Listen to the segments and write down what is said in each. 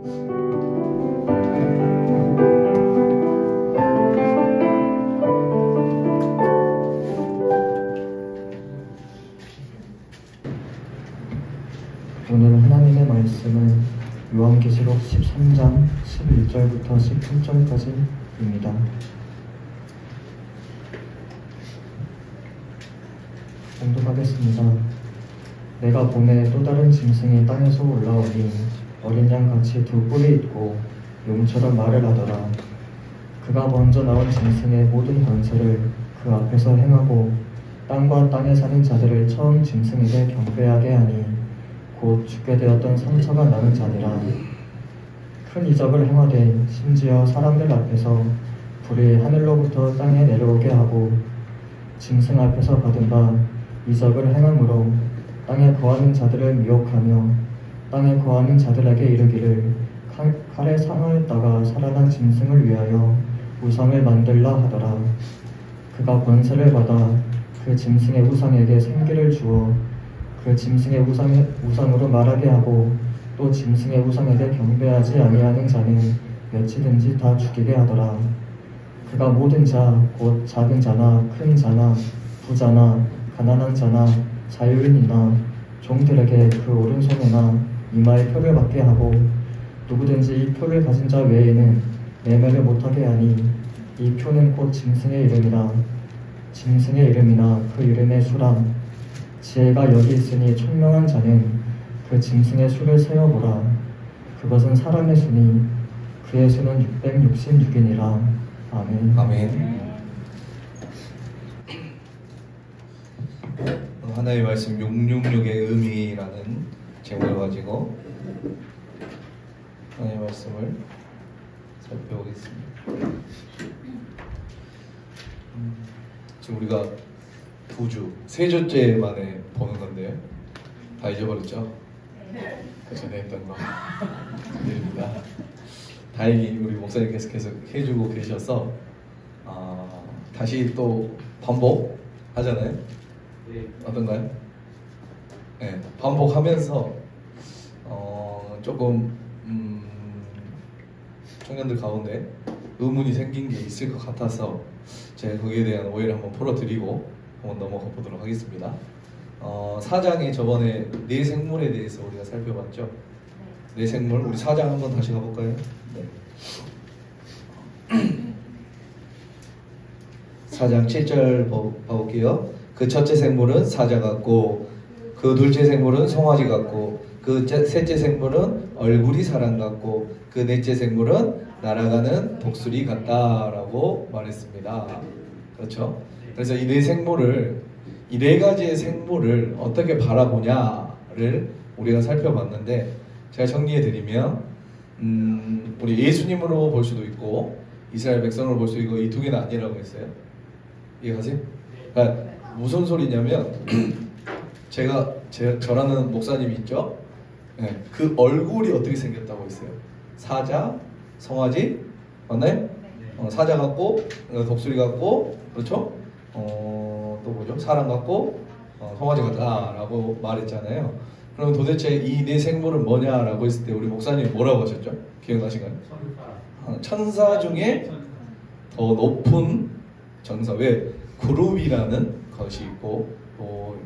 오늘 하나님의 말씀은 요한계시록 13장 11절부터 13절까지입니다. 봉독하겠습니다. 내가 보매 또 다른 짐승이 땅에서 올라오니 어린 양같이 두 뿔이 있고 용처럼 말을 하더라. 그가 먼저 나온 짐승의 모든 권세를 그 앞에서 행하고 땅과 땅에 사는 자들을 처음 짐승에게 경배하게 하니 곧 죽게 되었던 상처가 나는 자니라. 큰 이적을 행하되 심지어 사람들 앞에서 불이 하늘로부터 땅에 내려오게 하고 짐승 앞에서 받은 바 이적을 행함으로 땅에 거하는 자들을 미혹하며 땅에 거하는 자들에게 이르기를 칼에 상을 따가 살아난 짐승을 위하여 우상을 만들라 하더라. 그가 권세를 받아 그 짐승의 우상에게 생기를 주어 그 짐승의 우상으로 말하게 하고 또 짐승의 우상에게 경배하지 아니하는 자는 몇이든지 다 죽이게 하더라. 그가 모든 자 곧 작은 자나 큰 자나 부자나 가난한 자나 자유인이나 종들에게 그 오른손에나 이마에 표를 받게 하고 누구든지 이 표를 가진 자 외에는 매매를 못하게 하니 이 표는 곧 짐승의 이름이라. 짐승의 이름이나 그 이름의 수라. 지혜가 여기 있으니 총명한 자는 그 짐승의 수를 세어보라. 그것은 사람의 수니 그의 수는 666이니라. 아멘. 아멘. 하나의 말씀 666의 의미라는 제목을 가지고 하나의 말씀을 살펴보겠습니다. 지금 우리가 2주, 3주째 만에 보는 건데 다 잊어버렸죠? 그 전에 했던 거 드립니다. 다행히 우리 목사님께서 계속 해주고 계셔서 다시 또 반복 하잖아요. 어떤가요? 네, 반복하면서 조금 청년들 가운데 의문이 생긴 게 있을 것 같아서 제가 거기에 대한 오해를 한번 풀어드리고 한번 넘어가 보도록 하겠습니다. 4장에 저번에 네 생물에 대해서 우리가 살펴봤죠. 네 생물, 우리 4장 한번 다시 가볼까요? 네. 4장 7절 봐볼게요. 그 첫째 생물은 사자 같고 그 둘째 생물은 송아지 같고 그 셋째 생물은 얼굴이 사람 같고 그 넷째 생물은 날아가는 독수리 같다라고 말했습니다. 그렇죠? 그래서 이 네 생물을, 이 네 가지의 생물을 어떻게 바라보냐를 우리가 살펴봤는데, 제가 정리해드리면 우리 예수님으로 볼 수도 있고 이스라엘 백성으로 볼 수도 있고 이 두 개는 아니라고 했어요. 이해가세요? 그러니까 무슨 소리냐면 저라는 목사님이 있죠. 네, 그 얼굴이 어떻게 생겼다고 했어요? 사자, 송아지, 맞나요? 사자 같고 독수리 같고, 그렇죠? 또 뭐죠? 사람 같고 송아지 같다라고 말했잖아요. 그럼 도대체 이 네 생물은 뭐냐라고 했을 때 우리 목사님이 뭐라고 하셨죠? 기억나시나요? 천사 중에 더 높은 천사. 왜? 그룹이라는 것이 있고 또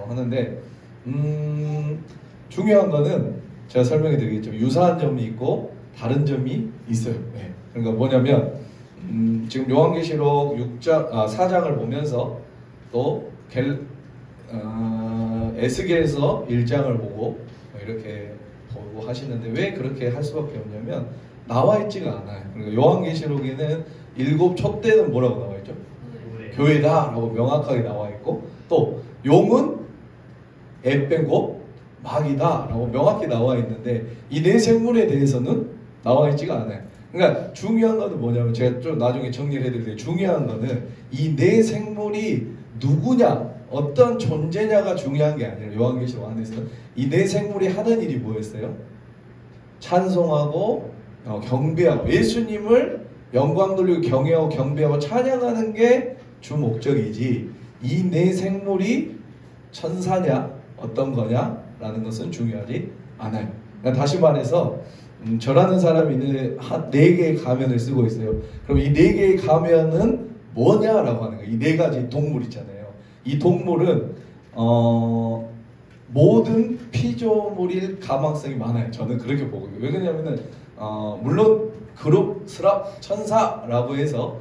하는데 중요한 거는 제가 설명해 드리겠죠. 유사한 점이 있고 다른 점이 있어요. 네. 그러니까 뭐냐면 지금 요한계시록 4장을 보면서 또 에스겔서 1장을 보고 이렇게 보고 하시는데 왜 그렇게 할 수밖에 없냐면 나와 있지가 않아요. 그러니까 요한계시록에는 7 촛대는 뭐라고 나와 있죠? 교회다라고 명확하게 나와 있고, 또 용은 애 빼고 마귀다라고 명확히 나와 있는데 이 네 생물에 대해서는 나와 있지가 않아요. 그러니까 중요한 거는 뭐냐면, 제가 좀 나중에 정리를 해드릴 때 중요한 거는 이 네 생물이 누구냐, 어떤 존재냐가 중요한 게 아니라 요한계시록 안에서 이 네 생물이 하는 일이 뭐였어요? 찬송하고 경배하고 예수님을 영광 돌리고 경외하고 경배하고 찬양하는 게 주 목적이지, 이 네 생물이 천사냐 어떤 거냐 라는 것은 중요하지 않아요. 그러니까 다시 말해서 저라는 사람이 한 4개의 가면을 쓰고 있어요. 그럼 이 4개의 가면은 뭐냐라고 하는 거예요. 이 4가지 동물 있잖아요. 이 동물은 모든 피조물일 가망성이 많아요. 저는 그렇게 보고요. 왜 그러냐면은 물론 그룹, 스랍, 천사라고 해서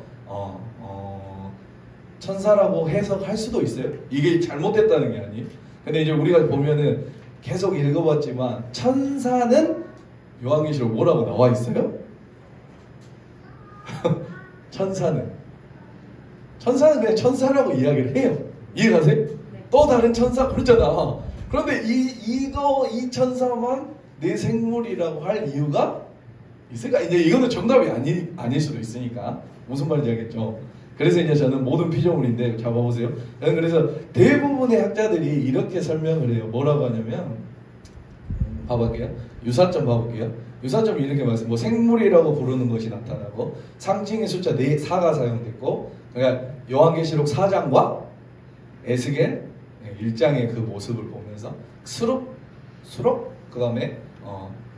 천사라고 해석할 수도 있어요. 이게 잘못됐다는 게 아니에요. 근데 이제 우리가 보면은 계속 읽어봤지만 천사는 요한계시록 뭐라고 나와 있어요? 천사는 그냥 천사라고 이야기를 해요. 이해가세요? 네. 또 다른 천사 그러잖아. 그런데 이 천사만 내 생물이라고 할 이유가 있을까? 이제 이거는 정답이 아닐 수도 있으니까 무슨 말인지 알겠죠? 그래서 이제 저는 모든 피조물인데 잡아보세요. 그래서 대부분의 학자들이 이렇게 설명을 해요. 뭐라고 하냐면 봐볼게요. 유사점 봐볼게요. 유사점이 이렇게 말해요. 뭐 생물이라고 부르는 것이 나타나고 상징의 숫자 4가 사용됐고 그러니까 요한계시록 4장과 에스겔 1장의 그 모습을 보면서 수록 그 다음에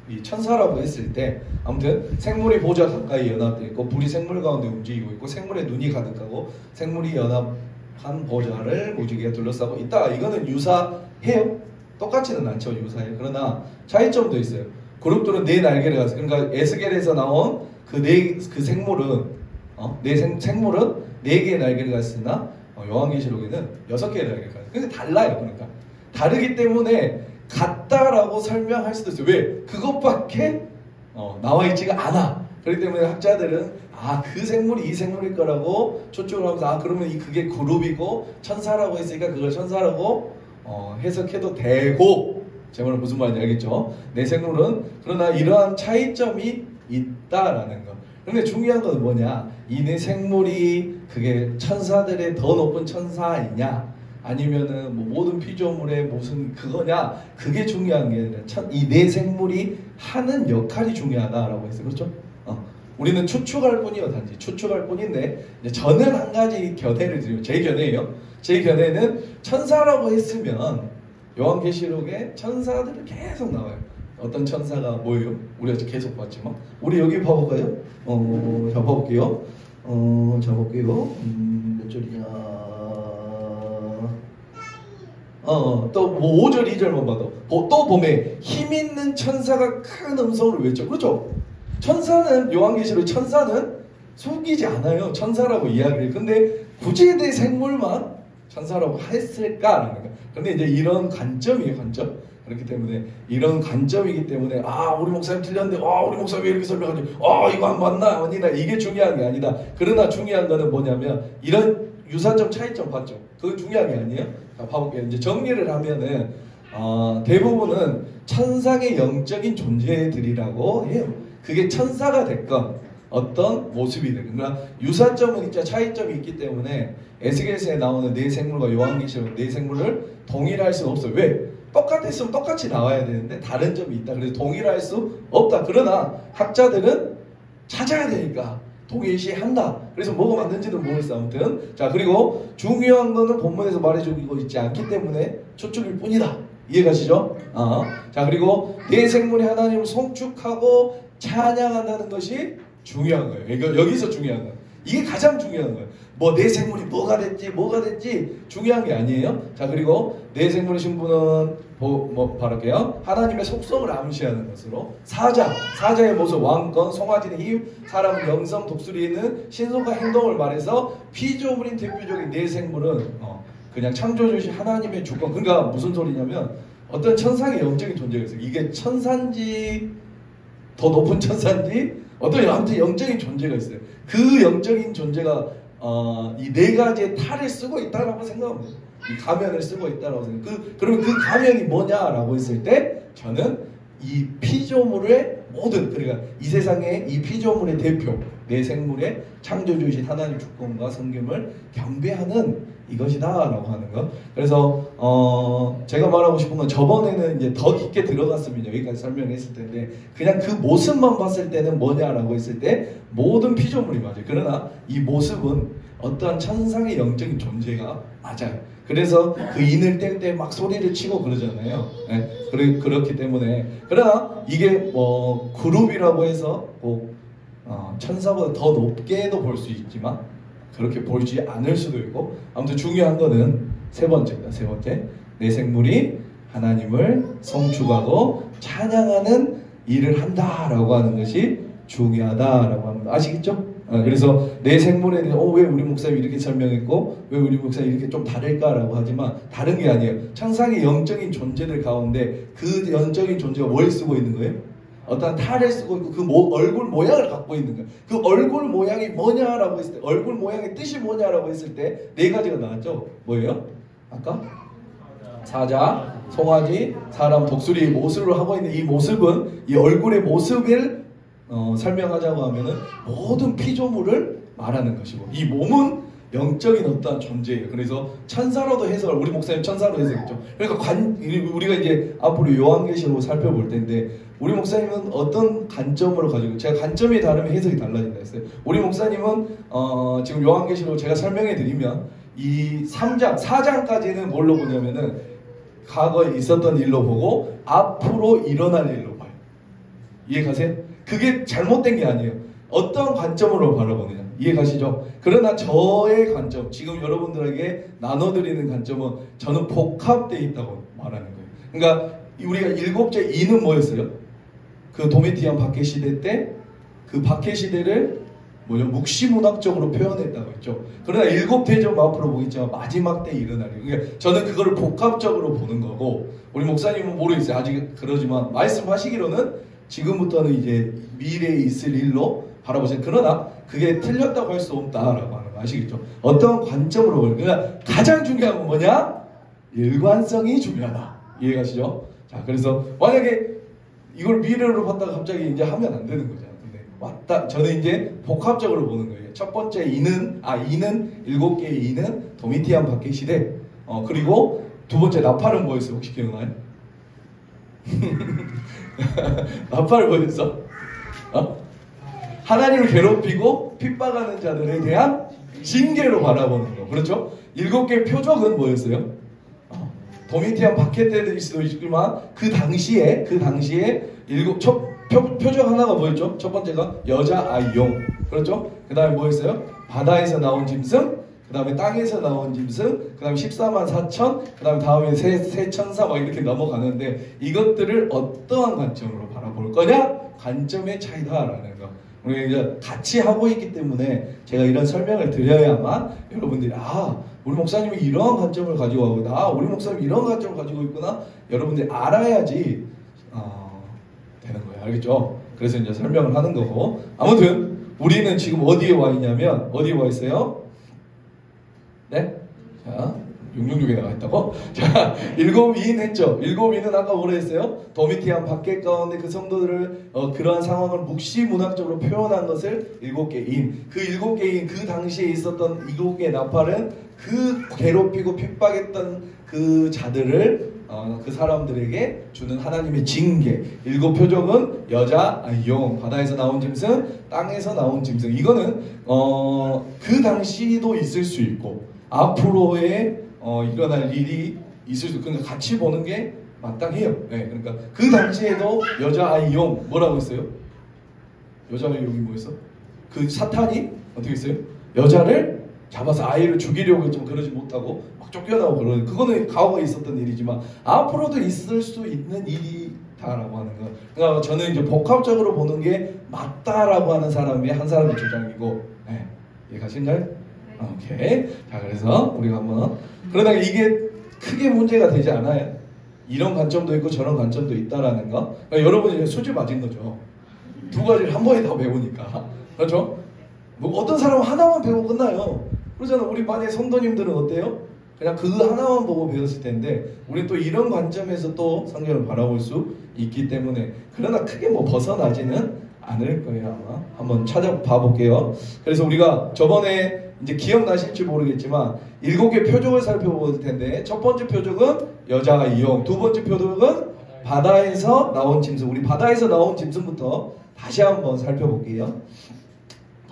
이 천사라고 했을 때 아무튼 생물이 보좌 가까이 연합되어 있고 불이 생물 가운데 움직이고 있고 생물의 눈이 가득하고 생물이 연합한 보좌를 무지개가 둘러싸고 있다. 이거는 유사해요. 똑같지는 않죠. 유사해요. 그러나 차이점도 있어요. 그룹들은 4날개를 가지고 그러니까 에스겔에서 나온 그 생물은 생물은 4개의 날개를 가졌으나 요한계시록에는 6개의 날개를 가졌어요. 근데 달라요. 그러니까 다르기 때문에 같다라고 설명할 수도 있어요. 왜? 그것밖에 나와 있지가 않아. 그렇기 때문에 학자들은 그 생물이 이 생물일 거라고 초점을 하면서 그러면 그게 그룹이고 천사라고 했으니까 그걸 천사라고 해석해도 되고 제 말은 무슨 말인지 알겠죠? 내 생물은 그러나 이러한 차이점이 있다라는 거. 그런데 중요한 건 뭐냐? 이 내 생물이 그게 천사들의 더 높은 천사이냐? 아니면은 뭐 모든 피조물의 무슨 그거냐? 그게 중요한 게 아니라 이 내 생물이 하는 역할이 중요하다라고 했어요. 그렇죠? 우리는 추측할 뿐이요, 단지 추측할 뿐인데 저는 한 가지 견해를 드리면 제 견해예요. 제 견해는 천사라고 했으면 요한계시록에 천사들이 계속 나와요. 어떤 천사가 뭐예요? 우리가 계속 봤지만 우리 여기 봐볼까요? 자 봐볼게요. 몇 절이냐? 또 뭐 5절 2절만 봐도 또 보면 힘 있는 천사가 큰 음성을 외쳐. 그렇죠? 천사는 요한계시록 천사는 속이지 않아요. 천사라고 이야기를. 근데 굳이 내 생물만 천사라고 했을까라는 거. 근데 이제 이런 관점이에요, 관점. 그렇기 때문에 이런 관점이기 때문에 우리 목사님 틀렸는데 우리 목사님 왜 이렇게 설명하지? 이거 안 맞나? 아니다. 이게 중요한 게 아니다. 그러나 중요한 거는 뭐냐면 이런 유사점 차이점 봤죠? 그거 중요한 게 아니에요. 자, 봐볼게요. 이제 정리를 하면은 대부분은 천상의 영적인 존재들이라고 해요. 그게 천사가 됐건 어떤 모습이 되건 그러나 유사점은 있죠. 차이점이 있기 때문에 에스겔서에 나오는 네 생물과 요한계시록 네 생물을 동일할 수 없어요. 왜? 똑같았으면 똑같이 나와야 되는데 다른 점이 있다. 그래서 동일할 수 없다. 그러나 학자들은 찾아야 되니까 동일시한다. 그래서 뭐가 맞는지는 모르겠어. 아무튼 자, 그리고 중요한 거는 본문에서 말해주고 있지 않기 때문에 추측일 뿐이다. 이해가시죠? 자, 그리고 네 생물이 하나님을 송축하고 찬양한다는 것이 중요한 거예요. 여기서 중요한 거예요. 이게 가장 중요한 거예요. 뭐 내 생물이 뭐가 됐지 중요한 게 아니에요. 자, 그리고 내 생물의 신분은 바랄게요. 하나님의 속성을 암시하는 것으로 사자의 모습, 왕권, 송아지의 힘, 사람의 영성, 독수리에 있는 신속한 행동을 말해서 피조물인 대표적인 내 생물은 그냥 창조주신 하나님의 주권. 그러니까 무슨 소리냐면 어떤 천상의 영적인 존재가 있어요. 이게 천사인지 더 높은 천사인지 어떤 아무튼 영적인 존재가 있어요. 그 영적인 존재가 이 네 가지의 탈을 쓰고 있다라고 생각합니다. 이 가면을 쓰고 있다라고 생각. 그러면 그 가면이 뭐냐라고 했을 때 저는 이 피조물의 모든 그러니까 이 세상의 이 피조물의 대표 내 생물의 창조주이신 하나님 주권과 성김을 경배하는 이것이다라고 하는 거. 그래서 제가 말하고 싶은 건 저번에는 이제 더 깊게 들어갔으면 여기까지 설명했을 텐데 그냥 그 모습만 봤을 때는 뭐냐라고 했을 때 모든 피조물이 맞아요. 그러나 이 모습은 어떠한 천상의 영적인 존재가 맞아요. 그래서 그 인을 뗄 때 막 소리를 치고 그러잖아요. 네, 그렇기 때문에. 그러나 이게 뭐 그룹이라고 해서 꼭 천사보다 더 높게도 볼 수 있지만 그렇게 보이지 않을 수도 있고, 아무튼 중요한 거는 세 번째입니다. 세 번째, 내 생물이 하나님을 송축하고 찬양하는 일을 한다라고 하는 것이 중요하다라고 합니다. 아시겠죠? 그래서 내 생물에 대해 왜 우리 목사님이 이렇게 설명했고 왜 우리 목사님이 이렇게 좀 다를까라고 하지만 다른 게 아니에요. 천상의 영적인 존재들 가운데 그 영적인 존재가 뭘 쓰고 있는 거예요? 어떤 탈을 쓰고 있고 그 얼굴 모양을 갖고 있는 거예요. 그 얼굴 모양이 뭐냐라고 했을 때, 얼굴 모양의 뜻이 뭐냐라고 했을 때 네 가지가 나왔죠. 뭐예요? 아까? 사자, 송아지, 사람, 독수리의 모습으로 하고 있는 이 모습은, 이 얼굴의 모습을 설명하자고 하면은 모든 피조물을 말하는 것이고, 이 몸은 영적인 어떤 존재예요. 그래서 천사로도 해석을, 우리 목사님 천사로 해석했죠. 그러니까 우리가 이제 앞으로 요한계시록을 살펴볼 텐데, 우리 목사님은 어떤 관점으로 가지고, 제가 관점이 다르면 해석이 달라진다 했어요. 우리 목사님은 지금 요한계시록 제가 설명해 드리면 이 3장, 4장까지는 뭘로 보냐면은 과거에 있었던 일로 보고 앞으로 일어날 일로 봐요. 이해가세요? 그게 잘못된 게 아니에요. 어떤 관점으로 바라보느냐. 이해가시죠? 그러나 저의 관점, 지금 여러분들에게 나눠드리는 관점은 저는 복합되어 있다고 말하는 거예요. 그러니까 우리가 일곱째 이는 뭐였어요? 그 도미티안 박해 시대 때 그 박해 시대를 묵시문학적으로 표현했다고 했죠. 그러나 일곱 대접 앞으로 보겠지만 마지막 때 일어나요. 그러니까 저는 그거를 복합적으로 보는 거고, 우리 목사님은 모르겠어요. 아직 그러지만 말씀하시기로는 지금부터는 이제 미래에 있을 일로 바라보세요. 그러나 그게 틀렸다고 할 수 없다라고 하는 거 아시겠죠? 어떤 관점으로 보는, 그러니까 가장 중요한 건 뭐냐? 일관성이 중요하다. 이해가시죠? 자, 그래서 만약에 이걸 미래로 봤다가 갑자기 이제 하면 안 되는 거잖아요. 근데 왔다, 저는 이제 복합적으로 보는 거예요. 첫 번째 이는 일곱 개의 이는 도미티안 박해 시대. 그리고 두 번째 나팔은 뭐였어요? 혹시 기억나요? 나팔을 뭐였어? 하나님을 괴롭히고 핍박하는 자들에 대한 징계로 바라보는 거. 그렇죠? 일곱 개의 표적은 뭐였어요? 도미티안 박해 때일 수도 있지만 그 당시에 표적 하나가 뭐였죠? 첫 번째가 여자, 아이, 용. 그렇죠? 그 다음에 뭐였어요? 바다에서 나온 짐승, 그 다음에 땅에서 나온 짐승, 그 다음에 14만 4천, 그 다음에 새 천사 막 이렇게 넘어가는데, 이것들을 어떠한 관점으로 바라볼 거냐? 관점의 차이다라는 거. 우리가 이제 같이 하고 있기 때문에 제가 이런 설명을 드려야만 여러분들이 우리 목사님이 이런 관점을 가지고 하고 있구나, 우리 목사님이 이런 관점을 가지고 있구나, 여러분들이 알아야지 되는 거예요. 알겠죠? 그래서 이제 설명을 하는 거고, 아무튼 우리는 지금 어디에 와 있냐면, 어디에 와 있어요? 네? 자, 666에 나가 있다고? 자, 일곱 이인 했죠. 일곱 이는 아까 뭐라 했어요? 도미티안 박해 가운데 그 성도들을 그러한 상황을 묵시문학적으로 표현한 것을 일곱 개인. 그 일곱 개인, 그 당시에 있었던 일곱 개의 나팔은 그 괴롭히고 핍박했던 그 자들을 그 사람들에게 주는 하나님의 징계. 일곱 표적은 여자, 용, 바다에서 나온 짐승, 땅에서 나온 짐승. 이거는 그 당시도 있을 수 있고 앞으로의 일어날 일이 있을 수, 그러니까 같이 보는 게 마땅해요. 네, 그러니까 그 당시에도 여자, 아이, 용 뭐라고 했어요? 여자, 아이, 용이 뭐였어? 그 사탄이 어떻게 했어요? 여자를 잡아서 아이를 죽이려고 했지만 그러지 못하고 막 쫓겨나고 그러는, 그거는 과거에 있었던 일이지만 앞으로도 있을 수 있는 일이다라고 하는 거. 그러니까 저는 이제 복합적으로 보는 게 맞다라고 하는 사람이 한 사람의 주장이고, 네, 이해가신가요? 오케이. 자, 그래서 우리가 한번, 그러다가 이게 크게 문제가 되지 않아요. 이런 관점도 있고 저런 관점도 있다라는 거. 그러니까 여러분이 수지 맞은 거죠. 두 가지를 한 번에 다 배우니까. 그렇죠? 뭐 어떤 사람은 하나만 배우고 끝나요. 그러잖아. 우리 반의 성도님들은 어때요? 그냥 그 하나만 보고 배웠을 텐데, 우리 또 이런 관점에서 또 성경을 바라볼 수 있기 때문에, 그러나 크게 뭐 벗어나지는 않을 거예요. 아마 한번 찾아봐 볼게요. 그래서 우리가 저번에 이제 기억나실지 모르겠지만 7개 표적을 살펴볼 텐데, 첫 번째 표적은 여자가 이용, 두 번째 표적은 바다에서 나온 짐승. 우리 바다에서 나온 짐승부터 다시 한번 살펴볼게요.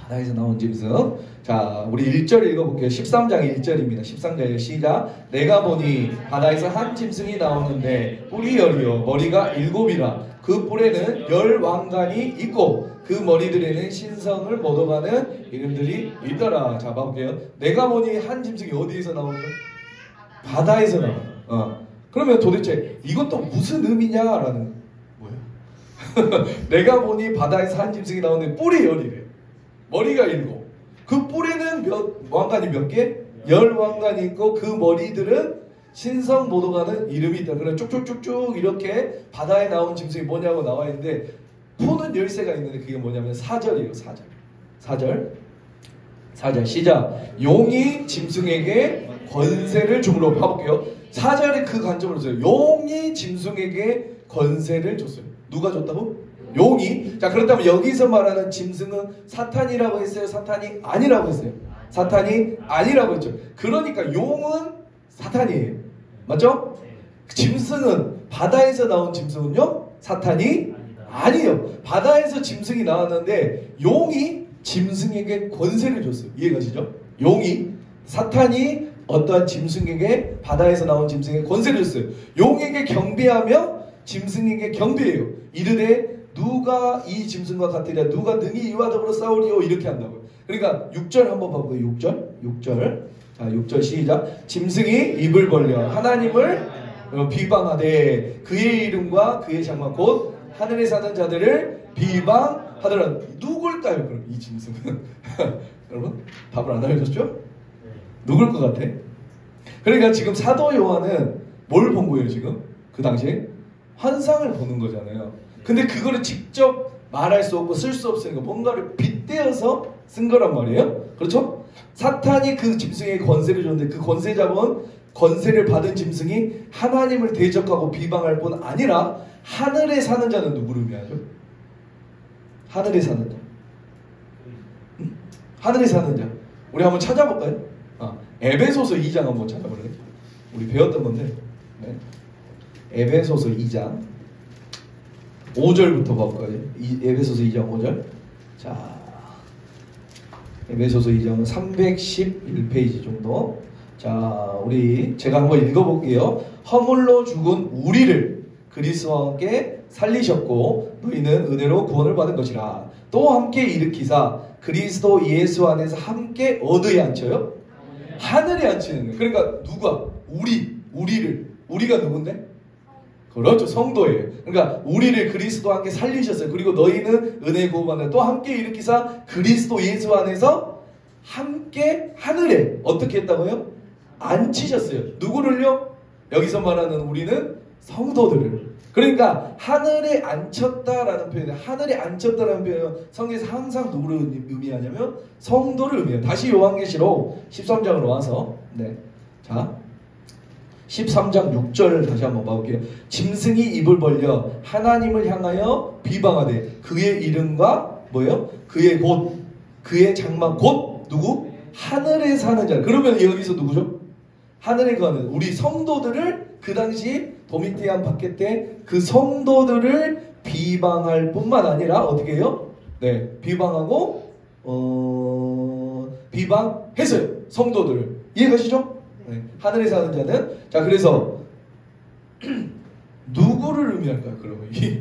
바다에서 나온 짐승. 자, 우리 1절 읽어볼게요. 13장 1절입니다. 13장 시작. 내가 보니 바다에서 한 짐승이 나오는데 뿔이 열이요 머리가 7이라 그 뿔에는 10왕관이 있고 그 머리들에는 신성을 묻어가는 이름들이 있더라. 자, 봐볼게요. 내가 보니 한 짐승이 어디에서 나오죠? 바다에서 나와요. 그러면 도대체 이것도 무슨 의미냐라는 뭐예요? 내가 보니 바다에서 한 짐승이 나오는데 뿔이 10이래. 머리가 7. 그 뿔에는 왕관이 몇 개? 10왕관이 있고 그 머리들은 신성 모도가는 이름이 있다. 그래 쭉쭉쭉쭉 이렇게 바다에 나온 짐승이 뭐냐고 나와 있는데 푸는 열쇠가 있는데 그게 뭐냐면 4절이에요. 4절 시작. 용이 짐승에게 권세를 주므로 봐볼게요. 4절에 그 관점으로 써요. 용이 짐승에게 권세를 줬어요. 누가 줬다고? 용이. 자, 그렇다면 여기서 말하는 짐승은 사탄이라고 했어요? 사탄이 아니라고 했어요? 사탄이 아니라고 했죠. 그러니까 용은 사탄이에요. 맞죠? 짐승은 바다에서 나온 짐승은요? 사탄이 아니에요. 바다에서 짐승이 나왔는데 용이 짐승에게 권세를 줬어요. 이해가시죠? 용이 사탄이 어떠한 짐승에게 바다에서 나온 짐승에게 권세를 줬어요. 용에게 경배하며 짐승에게 경배해요. 이르되 누가 이 짐승과 같으랴 누가 능히 이와 더불어 싸우리요 이렇게 한다고요. 그러니까 6절 한번 봐보세요. 6절 자 6절 시작. 짐승이 입을 벌려 하나님을 비방하되 그의 이름과 그의 장막 곧 하늘에 사는 자들을 비방하더라. 누굴까요? 그럼 이 짐승은 여러분 답을 안 알려줬죠? 누굴 것 같아? 그러니까 지금 사도 요한은 뭘 본 거예요 지금? 그 당시에? 환상을 보는 거잖아요. 근데 그거를 직접 말할 수 없고 쓸 수 없으니까 뭔가를 빗대어서 쓴 거란 말이에요. 그렇죠? 사탄이 그 짐승에게 권세를 줬는데 그 권세 잡은 권세를 받은 짐승이 하나님을 대적하고 비방할 뿐 아니라 하늘에 사는 자는 누구를 의미하죠? 하늘에 사는 자. 하늘에 사는 자. 우리 한번 찾아볼까요? 에베소서 2장 한번 찾아볼래요? 우리 배웠던 건데. 네. 에베소서 2장 5절부터 볼까요? 에베소서 2장 5절. 자, 에베소서 2장은 311페이지 정도. 자, 제가 한번 읽어볼게요. 허물로 죽은 우리를 그리스도와 함께 살리셨고 너희는 은혜로 구원을 받은 것이라. 또 함께 일으키사 그리스도 예수 안에서 함께 어디에 앉혀요? 하늘에 앉히는 거예요. 그러니까 누가? 우리가 누군데? 그렇죠. 성도예요. 그러니까 우리를 그리스도와 함께 살리셨어요. 그리고 너희는 은혜 구원을 또 함께 일으키사 그리스도 예수 안에서 함께 하늘에 어떻게 했다고요? 앉히셨어요. 누구를요? 여기서 말하는 우리는 성도들을. 그러니까 하늘에 앉혔다라는 표현은 하늘에 앉혔다라는 표현은 성경에서 항상 누구를 의미하냐면 성도를 의미해요. 다시 요한계시록 13장으로 와서 자 13장 6절 다시 한번 봐볼게요. 짐승이 입을 벌려 하나님을 향하여 비방하되 그의 이름과 뭐예요? 그의 장막 곧 누구? 하늘에 사는 자. 그러면 여기서 누구죠? 하늘에 가는 우리 성도들을 그 당시 도미티안 박해 때 그 성도들을 비방할 뿐만 아니라 어떻게 해요? 네, 비방하고 비방했어요. 성도들을. 이해가시죠? 네, 하늘에 사는 자는. 자, 그래서 누구를 의미할까요? 그러면 이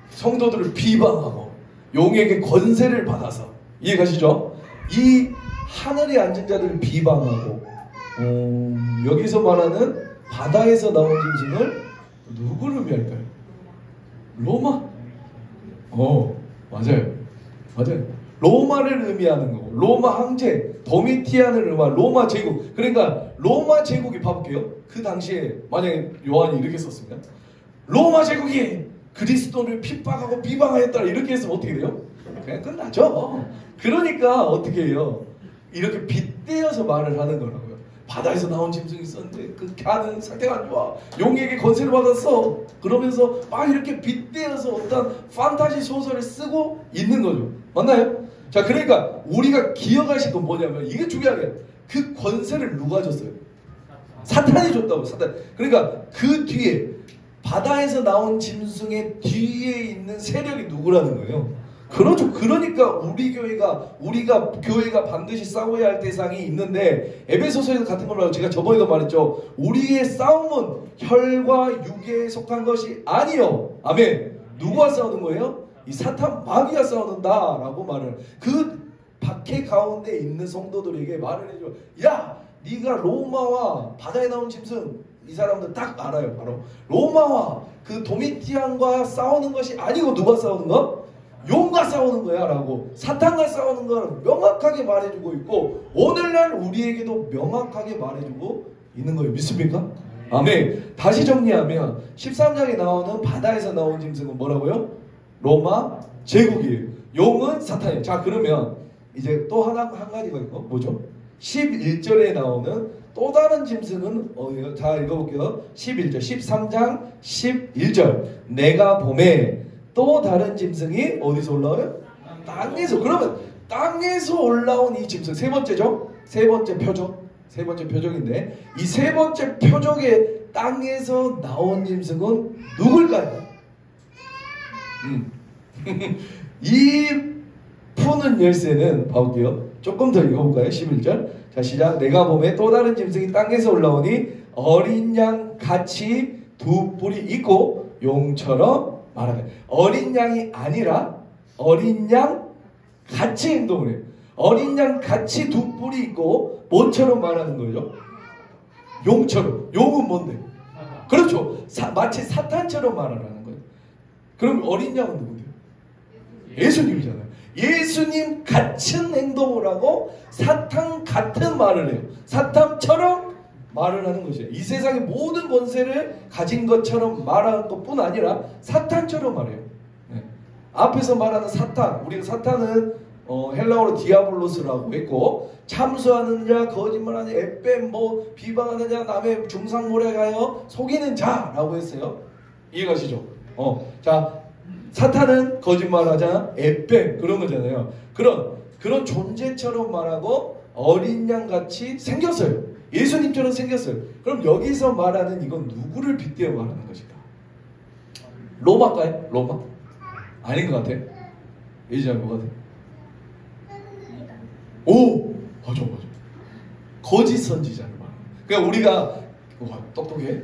성도들을 비방하고 용에게 권세를 받아서. 이해가시죠? 이 하늘에 앉은 자들을 비방하고 여기서 말하는 바다에서 나온 짐승을 누구를 의미할까요? 로마? 맞아요. 로마를 의미하는 거고 로마 황제, 도미티안을 의미하는 로마 제국. 그러니까 로마 제국이 봐볼게요. 그 당시에 만약에 요한이 이렇게 썼습니다. 로마 제국이 그리스도를 핍박하고 비방하였다 이렇게 했으면 어떻게 돼요? 그냥 끝나죠. 그러니까 어떻게 해요? 이렇게 빗대어서 말을 하는 거라고요. 바다에서 나온 짐승이 있었는데 그 개는 상태가 안 좋아. 용에게 권세를 받았어. 그러면서 막 이렇게 빗대어서 어떤 판타지 소설을 쓰고 있는 거죠. 맞나요? 자, 그러니까 우리가 기억하실 건 뭐냐면 이게 중요한 게 그 권세를 누가 줬어요? 사탄이 줬다고. 사탄. 그러니까 그 뒤에 바다에서 나온 짐승의 뒤에 있는 세력이 누구라는 거예요? 그렇죠. 그러니까 우리가 교회가 반드시 싸워야 할 대상이 있는데, 에베소서에서 같은 걸로 제가 저번에도 말했죠. 우리의 싸움은 혈과 육에 속한 것이 아니요. 아멘. 누구와 싸우는 거예요? 이 사탄 마귀가 싸우는다라고 말을, 그 박해 가운데 있는 성도들에게 말을 해줘. 야, 네가 로마와 바다에 나온 짐승, 이 사람들 딱 알아요. 바로 로마와 그 도미티안과 싸우는 것이 아니고 누가 싸우는 거? 용과 싸우는 거야 라고, 사탄과 싸우는 걸 명확하게 말해주고 있고, 오늘날 우리에게도 명확하게 말해주고 있는 거예요. 믿습니까? 아멘. 다시 정리하면 13장에 나오는 바다에서 나온 짐승은 뭐라고요? 로마 제국이에요. 용은 사탄이에요. 자, 그러면 이제 또 한 가지가 있고, 뭐죠? 11절에 나오는 또 다른 짐승은 어디요? 자, 읽어볼게요. 11절, 13장 11절. 내가 봄에 또 다른 짐승이 어디서 올라와요? 땅에서. 그러면 땅에서 올라온 이 짐승, 세 번째죠? 세 번째 표적. 세 번째 표적인데, 이 세 번째 표적의 땅에서 나온 짐승은 누굴까요? 이 푸는 열쇠는 봐볼게요. 조금 더 읽어볼까요? 11절. 자, 시작. 내가 봄에 또 다른 짐승이 땅에서 올라오니 어린 양 같이 두 뿔이 있고 용처럼 말하네. 어린 양이 아니라 어린 양 같이 행동을 해요. 어린 양 같이 두 뿔이 있고 뭐처럼 말하는 거죠? 용처럼. 용은 뭔데? 그렇죠. 마치 사탄처럼 말하는 거예요. 그럼 어린 양은 누군데요? 예수님이잖아요. 예수님 같은 행동을 하고 사탄 같은 말을 해요. 사탄처럼 말을 하는 것이에요. 이 세상의 모든 권세를 가진 것처럼 말하는 것뿐 아니라 사탄처럼 말해요. 네. 앞에서 말하는 사탄, 우리가 사탄은 헬라어로 디아블로스라고 했고, 참수하는 자, 거짓말하는 에뱀, 비방하는 자, 남의 중상모래 가여 속이는 자라고 했어요. 이해가시죠? 자, 사탄은 거짓말하자, 에뱀 그런 거잖아요. 그런 존재처럼 말하고 어린 양 같이 생겼어요. 예수님처럼 생겼어요. 그럼 여기서 말하는 이건 누구를 빗대어 말하는 것일까? 로마일까요? 로마? 아닌 것 같아. 예지장 뭐 같아? 오! 맞아. 거짓 선지자를 말하는 거야. 그러니까 우리가, 와, 똑똑해?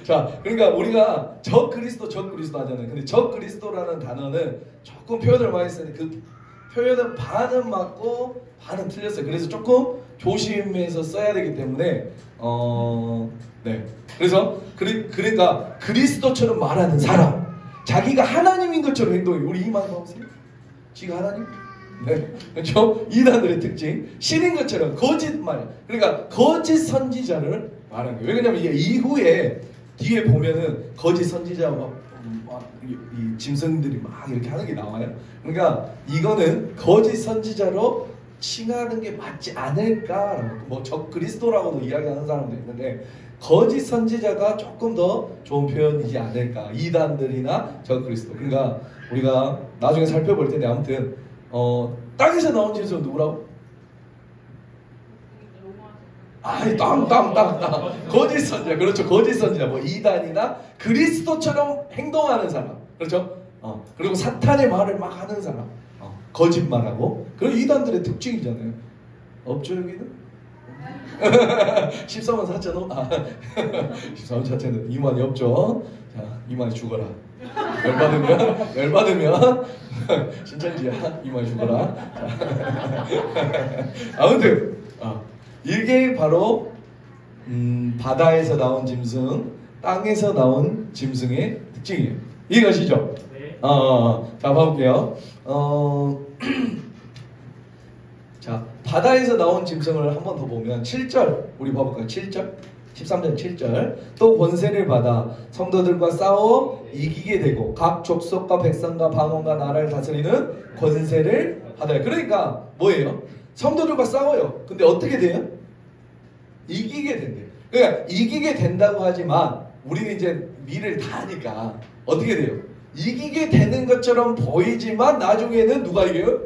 자, 그러니까 우리가 적 그리스도 하잖아요. 근데 적 그리스도라는 단어는 조금 표현을 많이 쓰는데, 그 표현은 반은 맞고 반은 틀렸어요. 그래서 조금 조심해서 써야 되기 때문에 네. 그래서 그러니까 그리스도처럼 말하는 사람, 자기가 하나님인 것처럼 행동해. 우리 이 말 봐보세요. 지가 하나님? 네, 그렇죠? 이단들의 특징, 신인 것처럼 거짓말. 그러니까 거짓 선지자를 말하는 거예요. 왜냐면 이게 이후에 뒤에 보면은 거짓 선지자와 이 짐승들이 막 이렇게 하는 게 나와요. 그러니까 이거는 거짓 선지자로 칭하는 게 맞지 않을까라고, 적 그리스도라고도 이야기하는 사람도 있는데, 거짓 선지자가 조금 더 좋은 표현이지 않을까. 이단들이나 적 그리스도. 그러니까 우리가 나중에 살펴볼 텐데, 아무튼 땅에서 나온 짐승은 누구라고? 아니, 땅. 거짓 선지자. 그렇죠. 거짓 선지자. 이단이나 그리스도처럼 행동하는 사람. 그렇죠? 그리고 사탄의 말을 막 하는 사람. 거짓말하고. 그런 이단들의 특징이잖아요. 없죠, 여기는? 14만 4천 원? 14만 4천은 이만이 없죠? 자, 이만이 죽어라. 열받으면 신천지야, 이만이 죽어라. 아무튼 이게 바로 바다에서 나온 짐승, 땅에서 나온 짐승의 특징이에요. 이해가시죠? 네. 자, 봐볼게요. 자, 바다에서 나온 짐승을 한 번 더 보면 7절 우리 봐볼까요? 7절 13절 7절 또 권세를 받아 성도들과 싸워 이기게 되고 각 족속과 백성과 방언과 나라를 다스리는 권세를 받아요. 그러니까 뭐예요? 성도들과 싸워요. 근데 어떻게 돼요? 이기게 된대요. 그러니까 이기게 된다고 하지만 우리는 이제 미래를 다 아니까 어떻게 돼요? 이기게 되는 것처럼 보이지만 나중에는 누가 이겨요?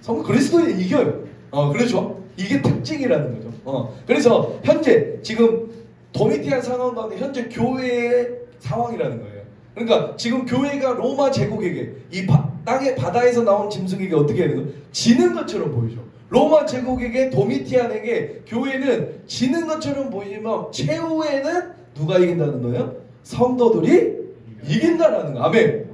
성도 그리스도인이 이겨요. 그렇죠? 이게 특징이라는 거죠. 그래서 현재 지금 도미티안 상황 가운데 현재 교회의 상황이라는 거예요. 그러니까 지금 교회가 로마 제국에게 이 땅에 바다에서 나온 짐승에게 어떻게 하는 거? 지는 것처럼 보이죠. 로마 제국에게 도미티안에게 교회는 지는 것처럼 보이지만 최후에는 누가 이긴다는 거예요? 성도들이 이긴다라는 거. 아멘.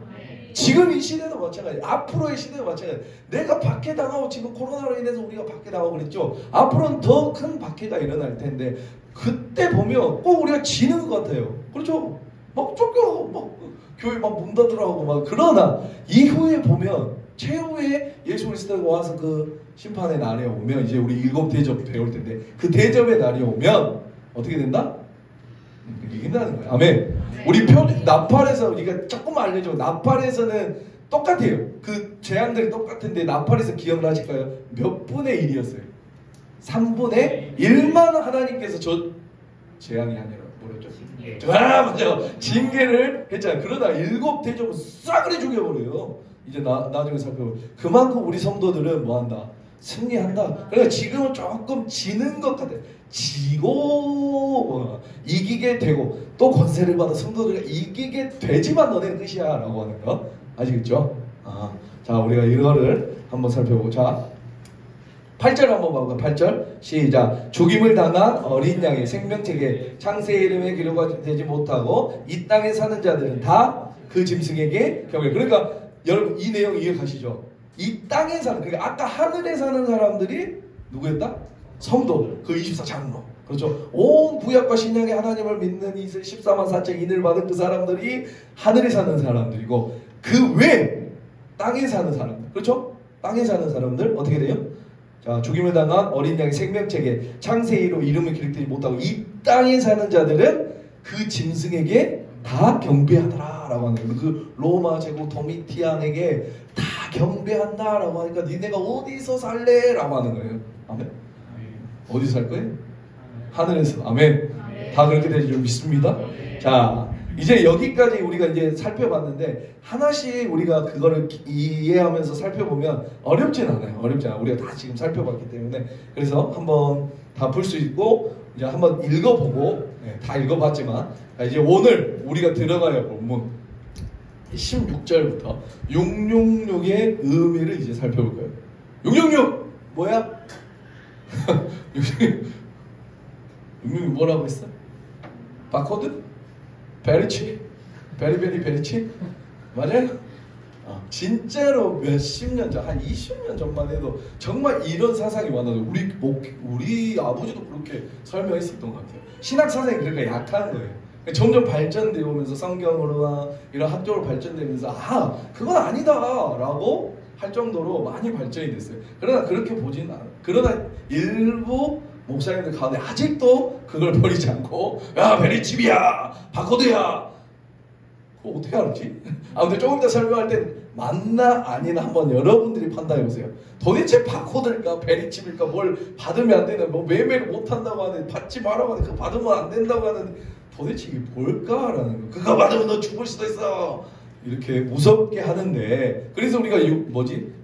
지금 이 시대도 마찬가지. 앞으로의 시대도 마찬가지. 내가 박해당하고 지금 코로나로 인해서 우리가 박해당하고 그랬죠. 앞으로는 더 큰 박해가 일어날 텐데 그때 보면 꼭 우리가 지는 것 같아요. 그렇죠? 막 쫓겨 막 교회 막 문 닫으라고 막. 그러나 이후에 보면 최후에 예수 그리스도가 와서 그 심판의 날에 오면 이제 우리 일곱 대접 배울 텐데 그 대접의 날이 오면 어떻게 된다? 이긴다는 거예요. 아멘. 우리 나팔에서 우리가 조금 알려줘. 나팔에서는 똑같아요. 그 재앙들이 똑같은데 나팔에서 기억나실까요? 몇 분의 1이었어요? 3분의 1만 하나님께서 저 재앙이 아니라 뭐랬죠? 맞아. 징계를 했잖아요. 그러나 일곱 대접은 싸그리 죽여버려요. 이제 나중에 살펴보면 그만큼 우리 성도들은 뭐한다? 승리한다. 그러니까 지금은 조금 지는 것 같아요. 지고 이기게 되고 또 권세를 받아 성도들이 이기게 되지만 너네는 끝이야 라고 하는 거 아시겠죠? 자 우리가 이거를 한번 살펴보고 자 8절 한번 봐볼까? 8절 시작. 죽임을 당한 어린 양의 생명책에 창세의 이름에 기록되지 못하고 이 땅에 사는 자들은 다 그 짐승에게 경외. 그러니까 여러분 이 내용 이해가시죠? 이 땅에 사는, 그러니까 아까 하늘에 사는 사람들이 누구였다? 성도들, 그 24장로. 그렇죠? 온 구약과 신약의 하나님을 믿는 이스라엘 14만 4천 인을 받은 그 사람들이 하늘에 사는 사람들이고 그 외 땅에 사는 사람들. 그렇죠? 땅에 사는 사람들 어떻게 돼요? 자, 죽임을 당한 어린 양의 생명책에 창세기로 이름을 기록되지 못하고 이 땅에 사는 자들은 그 짐승에게 다 경배하더라 라고 하는 거예요. 그 로마 제국 도미티안에게 다 경배한다라고 하니까 니네가 어디서 살래? 라고 하는 거예요. 아멘. 어디서 살 거예요? 하늘에서. 아멘. 다 그렇게 되지 좀 믿습니다. 자, 이제 여기까지 우리가 이제 살펴봤는데 하나씩 우리가 그거를 이해하면서 살펴보면 어렵진 않아요. 어렵지 않아요. 우리가 다 지금 살펴봤기 때문에. 그래서 한번 다 풀 수 있고 이제 한번 읽어보고 다 읽어봤지만 이제 오늘 우리가 들어가야 할 본문 16절부터 666의 의미를 이제 살펴볼 거예요. 666 뭐야? 666 뭐라고 했어? 바코드? 베리치? 베리치? 맞아요? 진짜로 몇십 년 전, 한 20년 전만 해도 정말 이런 사상이 많아요. 우리 아버지도 그렇게 설명했었던 것 같아요. 신학 사상이 그러니까 약한 거예요. 점점 발전되어 오면서 성경으로나 이런 학적으로 발전되면서 그건 아니다 라고 할 정도로 많이 발전이 됐어요. 그러나 그렇게 보진 않아요. 그러나 일부 목사님들 가운데 아직도 그걸 버리지 않고 야 베리칩이야 바코드야 그거 어떻게 알았지? 아무튼 조금 더 설명할 때 맞나 아니나 한번 여러분들이 판단해보세요. 도대체 바코드일까 베리칩일까 뭘 받으면 안 되는 뭐 매매를 못한다고 하는 받지 말라고 하는 그거 받으면 안 된다고 하는 도대체 이게 뭘까라는 거. 그거 받으면 너 죽을 수도 있어 이렇게 무섭게 하는데 그래서 우리가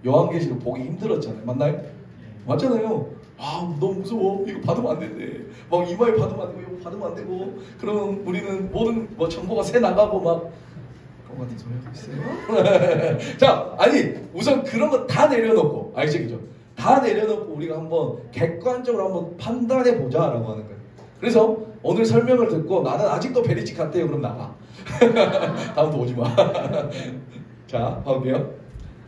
요한계시록 보기 힘들었잖아요. 맞나요? 맞잖아요. 너무 무서워. 이거 받으면 안 된대. 막 이마에 받으면 안 되고 이거 받으면 안 되고 그러면 우리는 모든 정보가 새 나가고 막 그런 같은 소리 하고 있어요. 자, 아니 우선 그런 거 다 내려놓고 알겠죠? 다 내려놓고 우리가 한번 객관적으로 한번 판단해 보자라고 하는 거예요. 그래서 오늘 설명을 듣고 나는 아직도 베리치 같대요. 그럼 나가. 다음부터 오지 마. 자, 볼게요.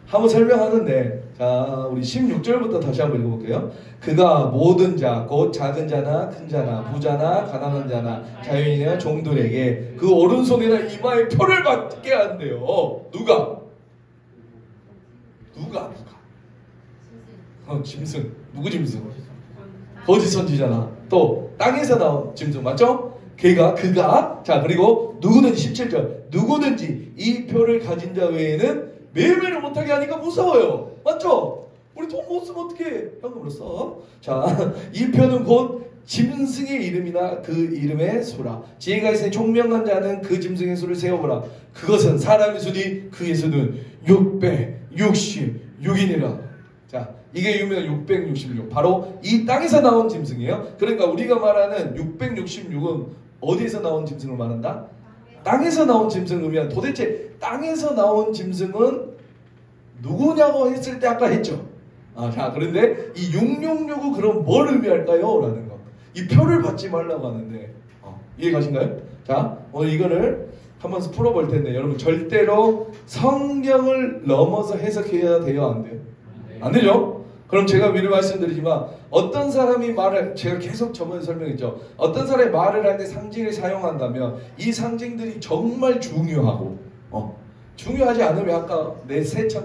한번 설명하는데 자 우리 16절부터 다시 한번 읽어볼게요. 그가 모든 자 곧 작은 자나 큰 자나 부자나 가난한 자나 자유인이나 종들에게 그 오른손이나 이마에 표를 받게 한대요. 누가? 짐승. 누구 짐승? 거짓 선지자나 또 땅에서 나온 짐승 맞죠? 그가 자 그리고 누구든지 17절 누구든지 이 표를 가진 자 외에는 매매를 못하게 하니까 무서워요. 맞죠? 우리 돈 못 쓰면 어떻게 현금으로 써? 자, 이 표는 곧 짐승의 이름이나 그 이름의 수라. 지혜가 있으니 총명한 자는 그 짐승의 수를 세어보라. 그것은 사람의 수니 그의 수는 666이니라. 자, 이게 유명한 666. 바로 이 땅에서 나온 짐승이에요. 그러니까 우리가 말하는 666은 어디에서 나온 짐승을 말한다? 땅에서 나온 짐승을 의미한 도대체 땅에서 나온 짐승은 누구냐고 했을 때 아까 했죠. 자, 그런데 이 666은 그럼 뭘 의미할까요? 라는 거. 이 표를 받지 말라고 하는데 이해 가신가요? 자, 오늘 이거를 한번 풀어볼 텐데 여러분 절대로 성경을 넘어서 해석해야 돼요? 안 돼요? 안 되죠? 그럼 제가 미리 말씀드리지만 어떤 사람이 말을 제가 계속 저번에 설명했죠. 어떤 사람이 말을 할 때 상징을 사용한다면 이 상징들이 정말 중요하고 중요하지 않으면 아까 내 천사,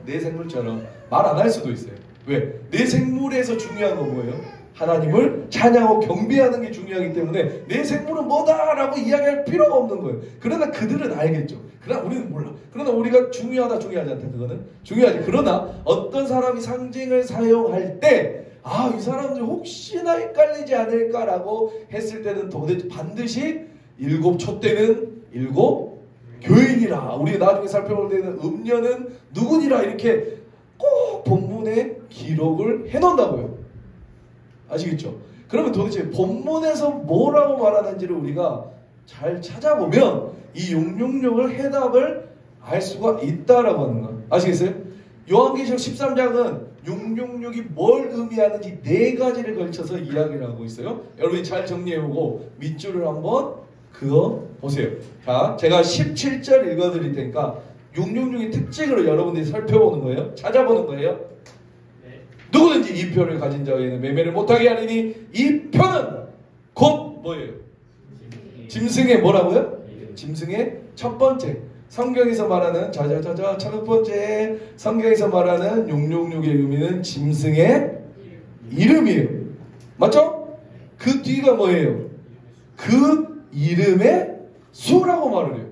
내 생물처럼 말 안 할 수도 있어요. 왜? 내 생물에서 중요한 건 뭐예요? 하나님을 찬양하고 경배하는 게 중요하기 때문에 내 생물은 뭐다라고 이야기할 필요가 없는 거예요. 그러나 그들은 알겠죠. 그러나 우리는 몰라. 그러나 우리가 중요하다 중요하지 않다 그거는 중요하지. 그러나 어떤 사람이 상징을 사용할 때 이 사람들 혹시나 헷갈리지 않을까라고 했을 때는 도대체 반드시 7 촛대는 7 교인이라 우리가 나중에 살펴볼 때는 음녀는 누구니라 이렇게 꼭 본문에 기록을 해놓는다고요. 아시겠죠? 그러면 도대체 본문에서 뭐라고 말하는지를 우리가 잘 찾아보면 이 666을 해답을 알 수가 있다라고 하는 거 아시겠어요? 요한계시록 13장은 666이 뭘 의미하는지 4가지를 걸쳐서 이야기를 하고 있어요. 여러분이 잘 정리해보고 밑줄을 한번 그어보세요. 자, 제가 17절 읽어드릴 테니까 666의 특징으로 여러분들이 살펴보는 거예요. 찾아보는 거예요. 누구든지 이 표를 가진 자에게는 매매를 못하게 하리니 이 표는 곧 뭐예요? 짐승의 뭐라고요? 짐승의 첫 번째. 성경에서 말하는 자자자자 첫 번째 성경에서 말하는 666의 의미는 짐승의 이름이에요. 맞죠? 그 뒤가 뭐예요? 그 이름의 수라고 말을 해요.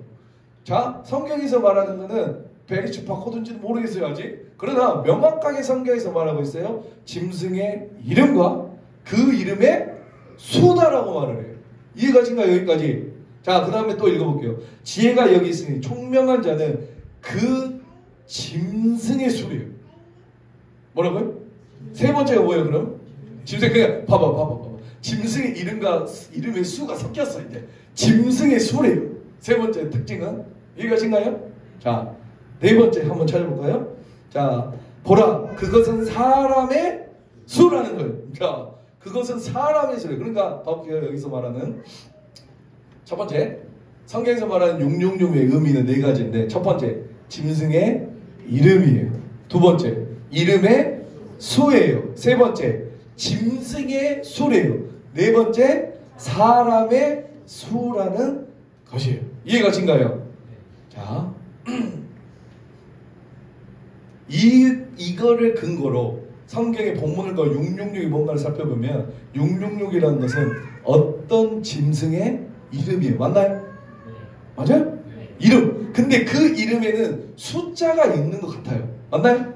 자, 성경에서 말하는 거는 베리츠 바코든지는 모르겠어요 아직. 그러나 명확하게 성경에서 말하고 있어요. 짐승의 이름과 그 이름의 수다라고 말을 해요. 이해가신가요? 여기까지. 자, 그 다음에 또 읽어볼게요. 지혜가 여기 있으니 총명한 자는 그 짐승의 수래요. 뭐라고요? 세 번째가 뭐예요 그럼? 짐승. 그냥 봐봐. 짐승의 이름과 이름의 수가 섞였어 이제. 짐승의 수래요. 세 번째 특징은 이해가신가요? 자, 네 번째 한번 찾아볼까요? 자, 보라, 그것은 사람의 수라는 거예요. 자, 그것은 사람의 수래요. 그러니까 봐볼게요. 여기서 말하는 첫 번째, 성경에서 말하는 666의 의미는 4가지인데 첫 번째, 짐승의 이름이에요. 두 번째, 이름의 수예요. 세 번째, 짐승의 수래요. 네 번째, 사람의 수라는 것이에요. 이해가 가신가요? 자, 이거를 근거로 성경의 본문을 더 666이 뭔가를 살펴보면 666이라는 것은 어떤 짐승의 이름이에요. 맞나요? 맞아요? 이름. 근데 그 이름에는 숫자가 있는 것 같아요. 맞나요?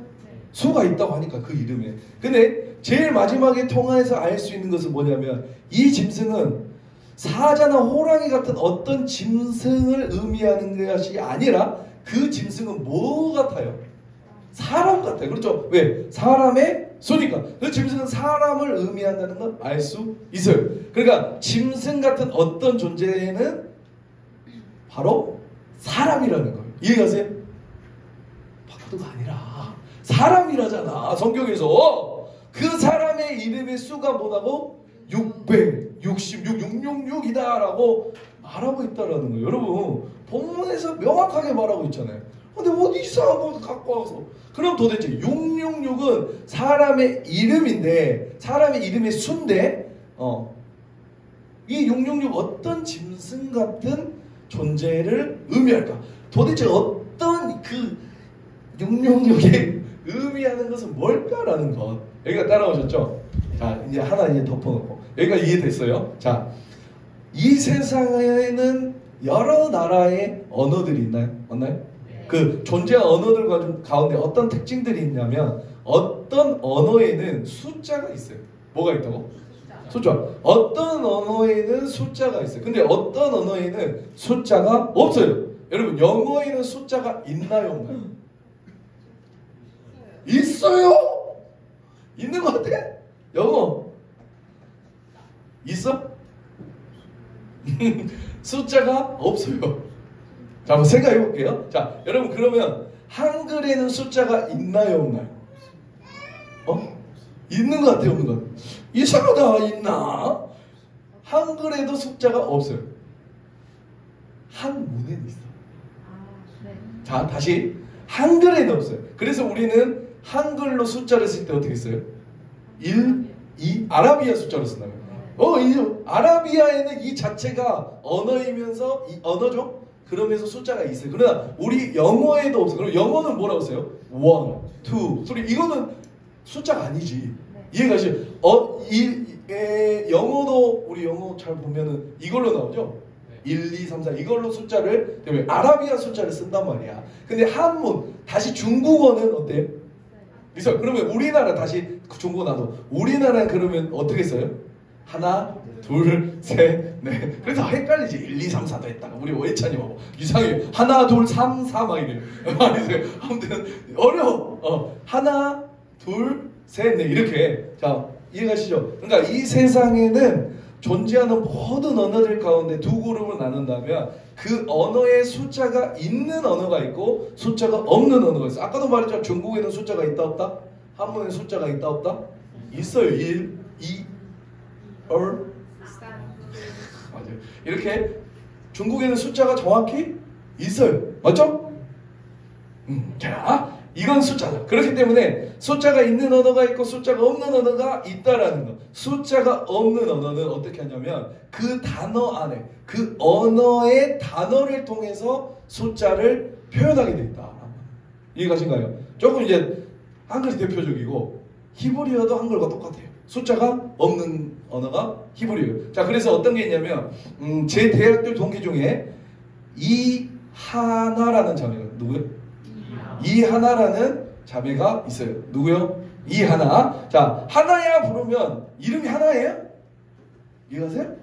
수가 있다고 하니까 그 이름에. 근데 제일 마지막에 통화해서 알 수 있는 것은 뭐냐면 이 짐승은 사자나 호랑이 같은 어떤 짐승을 의미하는 것이 아니라 그 짐승은 뭐 같아요? 사람 같아요. 그렇죠? 왜? 사람의 수니까. 그 짐승은 사람을 의미한다는 걸 알 수 있어요. 그러니까 짐승 같은 어떤 존재는 바로 사람이라는 거예요. 이해가세요? 바코드가 아니라 사람이라잖아. 성경에서 그 사람의 이름의 수가 뭐라고? 666, 666이다 라고 말하고 있다라는 거예요. 여러분 본문에서 명확하게 말하고 있잖아요. 근데 어디 이상한 거 갖고 와서. 그럼 도대체 666은 사람의 이름인데 사람의 이름의 수인데 이 666 어떤 짐승 같은 존재를 의미할까? 도대체 어떤 그 666이 의미하는 것은 뭘까라는 것. 여기가 따라오셨죠? 자, 이제 하나 이제 덮어놓고 여기가 이해됐어요. 자, 이 세상에는 여러 나라의 언어들이 있나요? 맞나요? 그 존재한 언어들 가운데 어떤 특징들이 있냐면 어떤 언어에는 숫자가 있어요. 뭐가 있다고? 숫자. 어떤 언어에는 숫자가 있어요. 근데 어떤 언어에는 숫자가 없어요. 여러분 영어에는 숫자가 있나요? 없나요? 있어요. 있는 것 같아? 영어 있어? 숫자가 없어요. 자, 한번 생각해 볼게요. 자, 여러분 그러면 한글에는 숫자가 있나요, 없나요? 있는 것 같아요, 없는 것 같아요? 이상하다, 있나? 한글에도 숫자가 없어요. 한문에는 있어. 자, 다시 한글에는 없어요. 그래서 우리는 한글로 숫자를 쓸 때 어떻게 써요? 1, 2, 아라비아 숫자로 쓴다고요. 아라비아에는 이 자체가 언어이면서 언어죠? 그러면서 숫자가 있어요. 그러나 우리 영어에도 없어요. 그럼 영어는 뭐라고 써요? 1, 2, 3. 이거는 숫자가 아니지. 이해가시죠? 영어도 우리 영어 잘 보면은 이걸로 나오죠? 1, 2, 3, 4 이걸로 숫자를 아라비아 숫자를 쓴단 말이야. 근데 한문 다시 중국어는 어때요? 그래서 그러면 우리나라 다시 중국어 나도 우리나라는 그러면 어떻게 써요? 하나, 둘, 셋, 넷. 그래서 헷갈리지. 1, 2, 3, 4도 했다가 우리 오해찬이 뭐 이상해. 하나, 둘, 3, 4 막 이래. 아무튼 어려워. 하나, 둘, 셋, 넷 이렇게. 자, 이해가시죠? 그러니까 이 세상에는 존재하는 모든 언어들 가운데 두 그룹을 나눈다면 그 언어에 숫자가 있는 언어가 있고 숫자가 없는 언어가 있어. 아까도 말했잖아. 중국에는 숫자가 있다 없다? 한문에 숫자가 있다 없다? 있어요. 1, 2, 2. 맞아요. 이렇게 중국에는 숫자가 정확히 있어요. 맞죠? 자, 이건 숫자다. 그렇기 때문에 숫자가 있는 언어가 있고 숫자가 없는 언어가 있다라는 거. 숫자가 없는 언어는 어떻게 하냐면 그 단어 안에 그 언어의 단어를 통해서 숫자를 표현하게 돼 있다. 이해가신가요? 조금 이제 한글이 대표적이고 히브리어도 한글과 똑같아요. 숫자가 없는 언어가 히브리어예요. 자, 그래서 어떤 게 있냐면 제 대학교 동기 중에 이하나라는 자매가 누구요? 이하나라는 자매가 있어요. 누구요? 이하나. 자, 하나야 부르면 이름이 하나예요? 이해가세요?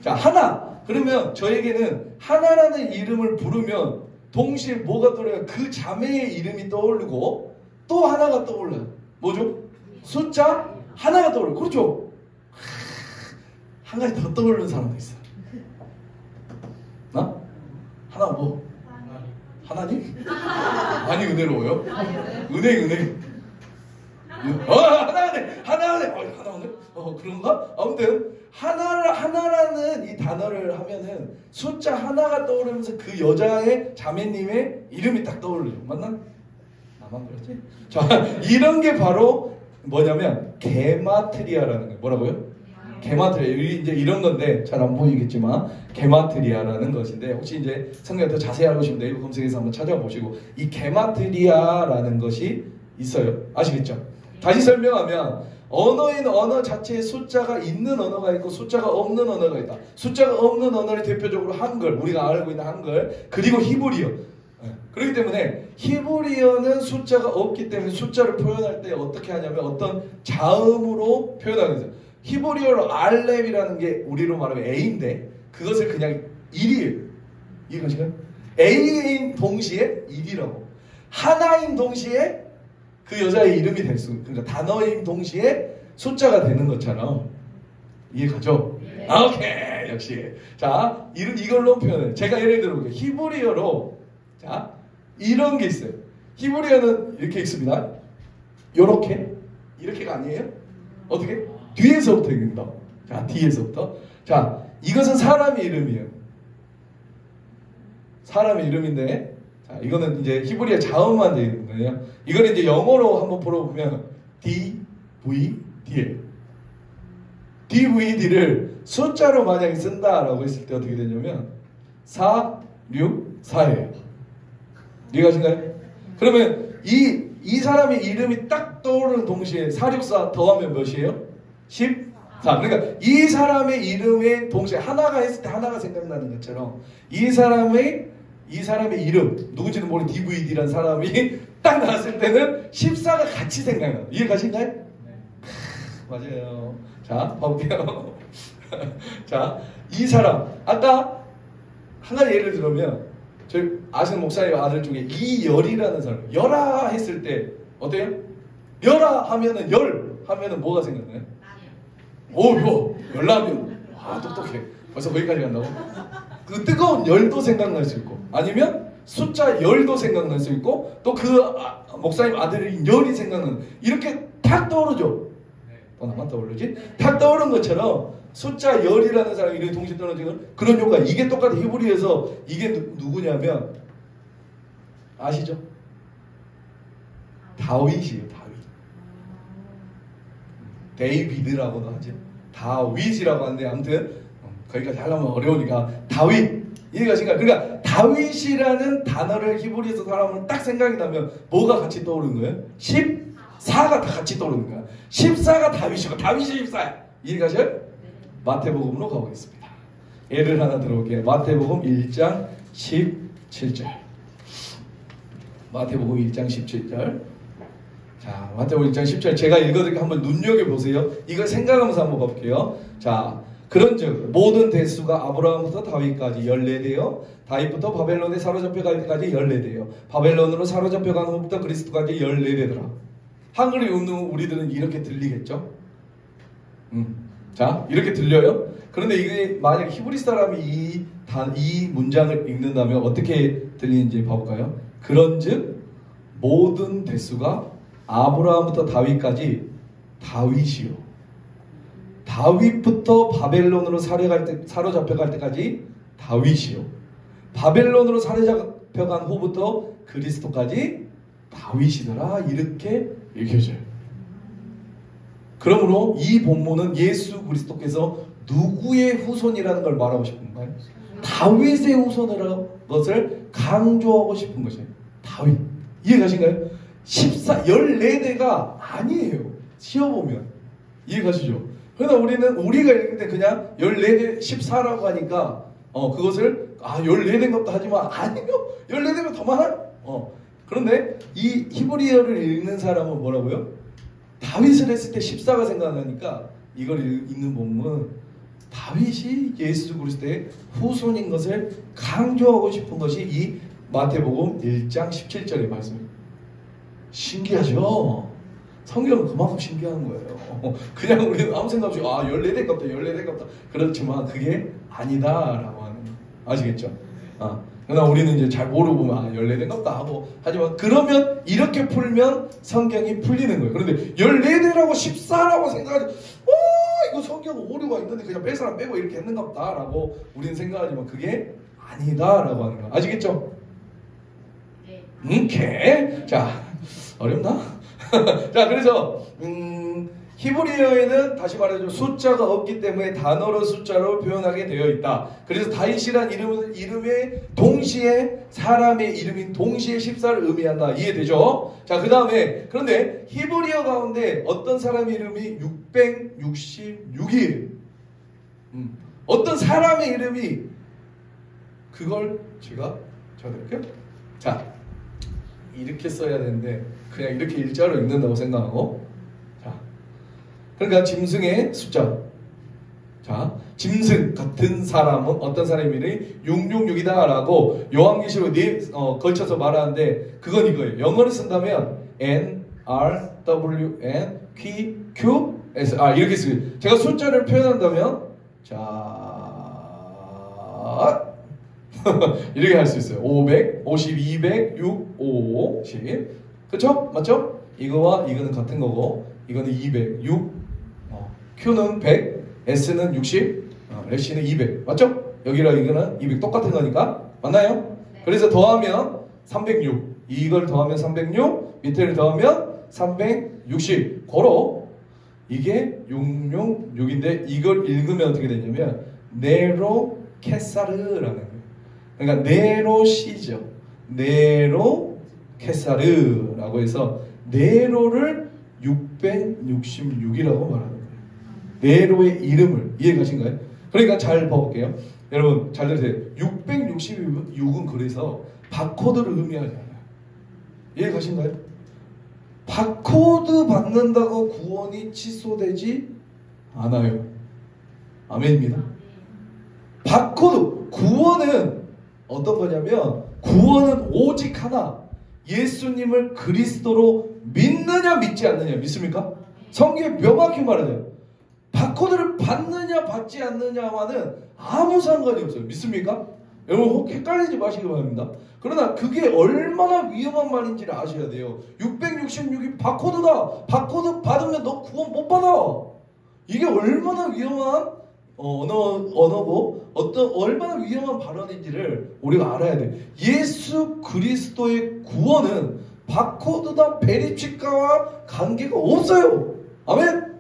자, 하나. 그러면 저에게는 하나라는 이름을 부르면 동시에 뭐가 떠올라요? 그 자매의 이름이 떠오르고 또 하나가 떠올라요. 뭐죠? 숫자 하나가 떠올라요. 그렇죠? 한 가지 더 떠오르는 사람도 있어요. 나? 하나 뭐? 하나님? 많이 은혜로워요? 은혜. 하나네. 그런가? 아무튼 하나라는 이 단어를 하면은 숫자 하나가 떠오르면서 그 여자의 자매님의 이름이 딱 떠오르죠. 맞나? 나만 그렇지? 자, 이런 게 바로 뭐냐면 게마트리아라는 거예요. 뭐라고요? 게마트리아. 이제 이런 건데 잘 안 보이겠지만 게마트리아라는 것인데 혹시 이제 성경 더 자세히 알고 싶으면 네이버 검색해서 한번 찾아보시고 이 게마트리아라는 것이 있어요. 아시겠죠? 다시 설명하면 언어인 언어 자체에 숫자가 있는 언어가 있고 숫자가 없는 언어가 있다. 숫자가 없는 언어를 대표적으로 한글, 우리가 알고 있는 한글, 그리고 히브리어. 그렇기 때문에 히브리어는 숫자가 없기 때문에 숫자를 표현할 때 어떻게 하냐면 어떤 자음으로 표현하게 돼요. 히브리어로 알렙이라는 게 우리로 말하면 A인데 그것을 그냥 1이에요. 이해가시나요? A인 동시에 1이라고. 하나인 동시에 그 여자의 이름이 될 수, 그러니까 단어인 동시에 숫자가 되는 것처럼. 이해가죠? 네. 오케이, 역시. 자, 이걸로 표현해요. 제가 예를 들어 히브리어로 자 이런 게 있어요. 히브리어는 이렇게 있습니다. 이렇게가 아니에요? 어떻게? 뒤에서부터 읽는다. 자, 뒤에서부터. 자, 이것은 사람의 이름이에요. 사람의 이름인데, 자, 이거는 이제 히브리어 자음만 되어 있는 거예요. 이거는 이제 영어로 한번 풀어보면 DVD예요. DVD를 숫자로 만약에 쓴다라고 했을 때 어떻게 되냐면 464예요. 이해가신가요? 그러면 이 사람의 이름이 딱 떠오르는 동시에 464 더하면 몇이에요? 14. 그러니까 이 사람의 이름에 동시에 하나가 했을 때 하나가 생각나는 것처럼 이 사람의 이름 누군지는 모르는 DVD라는 사람이 딱 나왔을 때는 14가 같이 생각나요. 이해가신가요? 네. 맞아요. 자, 봐볼게요. 자, 이 사람 아까 한 가지 예를 들면 저희 아시는 목사님 아들 중에 이열이라는 사람 열아 했을 때 어때요? 열아 하면은 하면은 뭐가 생각나요? 오, 열라면. 와, 똑똑해. 벌써 거기까지 간다고? 그 뜨거운 열도 생각날 수 있고 아니면 숫자 열도 생각날 수 있고 또 그 목사님 아들인 열이 생각나는 이렇게 탁 떠오르죠. 나만 떠오르지? 탁 떠오른 것처럼 숫자 열이라는 사람이 이렇게 동시에 떠오르는 그런 효과. 이게 똑같은 히브리에서 이게 누구냐면 아시죠? 다윗이에요. 다윗. 데이비드라고도 하죠. 다윗이라고 하는데 아무튼 거기까지 하려면 어려우니까 다윗. 이해가신가요? 그러니까 다윗이라는 단어를 히브리에서 사람은 딱 생각이 나면 뭐가 같이 떠오르는 거예요? 14가 다 같이 떠오르는 거야. 14가 다윗이고 다윗이 14야. 이해가셔요? 마태복음으로 가보겠습니다. 예를 하나 들어볼게요. 마태복음 1장 17절. 마태복음 1장 17절. 자, 마태복음 1장 10절 제가 읽어드릴게요. 한번 눈여겨보세요. 이걸 생각하면서 한번 볼게요. 자, 그런즉 모든 대수가 아브라함부터 다윗까지 14대요. 다윗부터 바벨론에 사로잡혀갈 때까지 14대요. 바벨론으로 사로잡혀간 후부터 그리스도까지 14대더라. 한글을 읽는 우리들은 이렇게 들리겠죠? 자, 이렇게 들려요? 그런데 이게 만약 히브리 사람이 이 문장을 읽는다면 어떻게 들리는지 봐볼까요? 그런즉 모든 대수가 아브라함부터 다윗까지 다윗이요. 다윗부터 바벨론으로 사로잡혀갈 때까지 다윗이요. 바벨론으로 사로잡혀간 후부터 그리스도까지 다윗이더라. 이렇게 읽혀져요. 그러므로 이 본문은 예수 그리스도께서 누구의 후손이라는 걸 말하고 싶은 거예요? 다윗의 후손이라는 것을 강조하고 싶은 것이에요. 다윗. 이해가신가요? 14대가 아니에요. 시어보면. 이해가시죠? 그러나 우리가 읽을 때 그냥 14대 14라고 하니까 그것을 14대인 것도 하지만 아니요. 14대면 더 많아. 그런데 이 히브리어를 읽는 사람은 뭐라고요? 다윗을 했을 때 14가 생각나니까 이걸 읽는 본문은 다윗이 예수 그리스도의 후손인 것을 강조하고 싶은 것이 이 마태복음 1장 17절의 말씀입니다. 신기하죠? 성경은 그만큼 신기한 거예요. 그냥 우리는 아무 생각 없이 14대 값다 14대 값다 그렇지만 그게 아니다라고 하는 거예요. 아시겠죠? 그러나 우리는 이제 잘 모르고 14대 값다 하고 하지만 그러면 이렇게 풀면 성경이 풀리는 거예요. 그런데 14대라고 14라고 생각하지 이거 성경 오류가 있는데 그냥 뺄 사람 빼고 이렇게 했는갑다 라고 우리는 생각하지만 그게 아니다라고 하는 거예요. 아시겠죠? 네. 오케이. 자, 어렵나? 자, 그래서 히브리어에는 다시 말해서 숫자가 없기 때문에 단어로 숫자로 표현하게 되어 있다. 그래서 다윗이란 이름에 동시에 사람의 이름인 동시에 14를 의미한다. 이해되죠? 자, 그 다음에 그런데 히브리어 가운데 어떤 사람의 이름이 666일 어떤 사람의 이름이 그걸 제가 적어드릴게요. 자, 이렇게 써야 되는데 그냥 이렇게 일자로 읽는다고 생각하고 자, 그러니까 짐승의 숫자 자, 짐승 같은 사람은 어떤 사람이니 666이다 라고 요한계시록 걸쳐서 말하는데 그건 이거예요. 영어를 쓴다면 N, R, W, N, Q, Q, S 이렇게 쓰요. 제가 숫자를 표현한다면 자 이렇게 할 수 있어요. 500, 50, 200, 6, 5, 10 그쵸? 맞죠? 이거와 이거는 같은 거고 이거는 200, 6 Q는 100, S는 60, C는 200 맞죠? 여기랑 이거는 200 똑같은 거니까 맞나요? 네. 그래서 더하면 306 이걸 더하면 306 밑에를 더하면 360 고로 이게 666인데 이걸 읽으면 어떻게 되냐면 네로 케사르라는 거예요. 그러니까 네로시죠. 네로 케사르라고 해서 네로를 666이라고 말하는 거예요. 네로의 이름을 이해가신가요? 그러니까 잘 봐볼게요. 여러분 잘 들으세요. 666은 그래서 바코드를 의미하지 않아요. 이해가신가요? 바코드 받는다고 구원이 취소되지 않아요. 아멘입니다. 바코드 구원은 어떤 거냐면 구원은 오직 하나 예수님을 그리스도로 믿느냐 믿지 않느냐 믿습니까? 성경에 명확히 말하죠. 바코드를 받느냐 받지 않느냐와는 아무 상관이 없어요. 믿습니까? 여러분 혹 헷갈리지 마시기 바랍니다. 그러나 그게 얼마나 위험한 말인지를 아셔야 돼요. 666이 바코드다. 바코드 받으면 너 구원 못 받아. 이게 얼마나 위험한 언어고 얼마나 위험한 발언인지를 우리가 알아야 돼. 예수 그리스도의 구원은 바코드다 베리치카와 관계가 없어요. 아멘.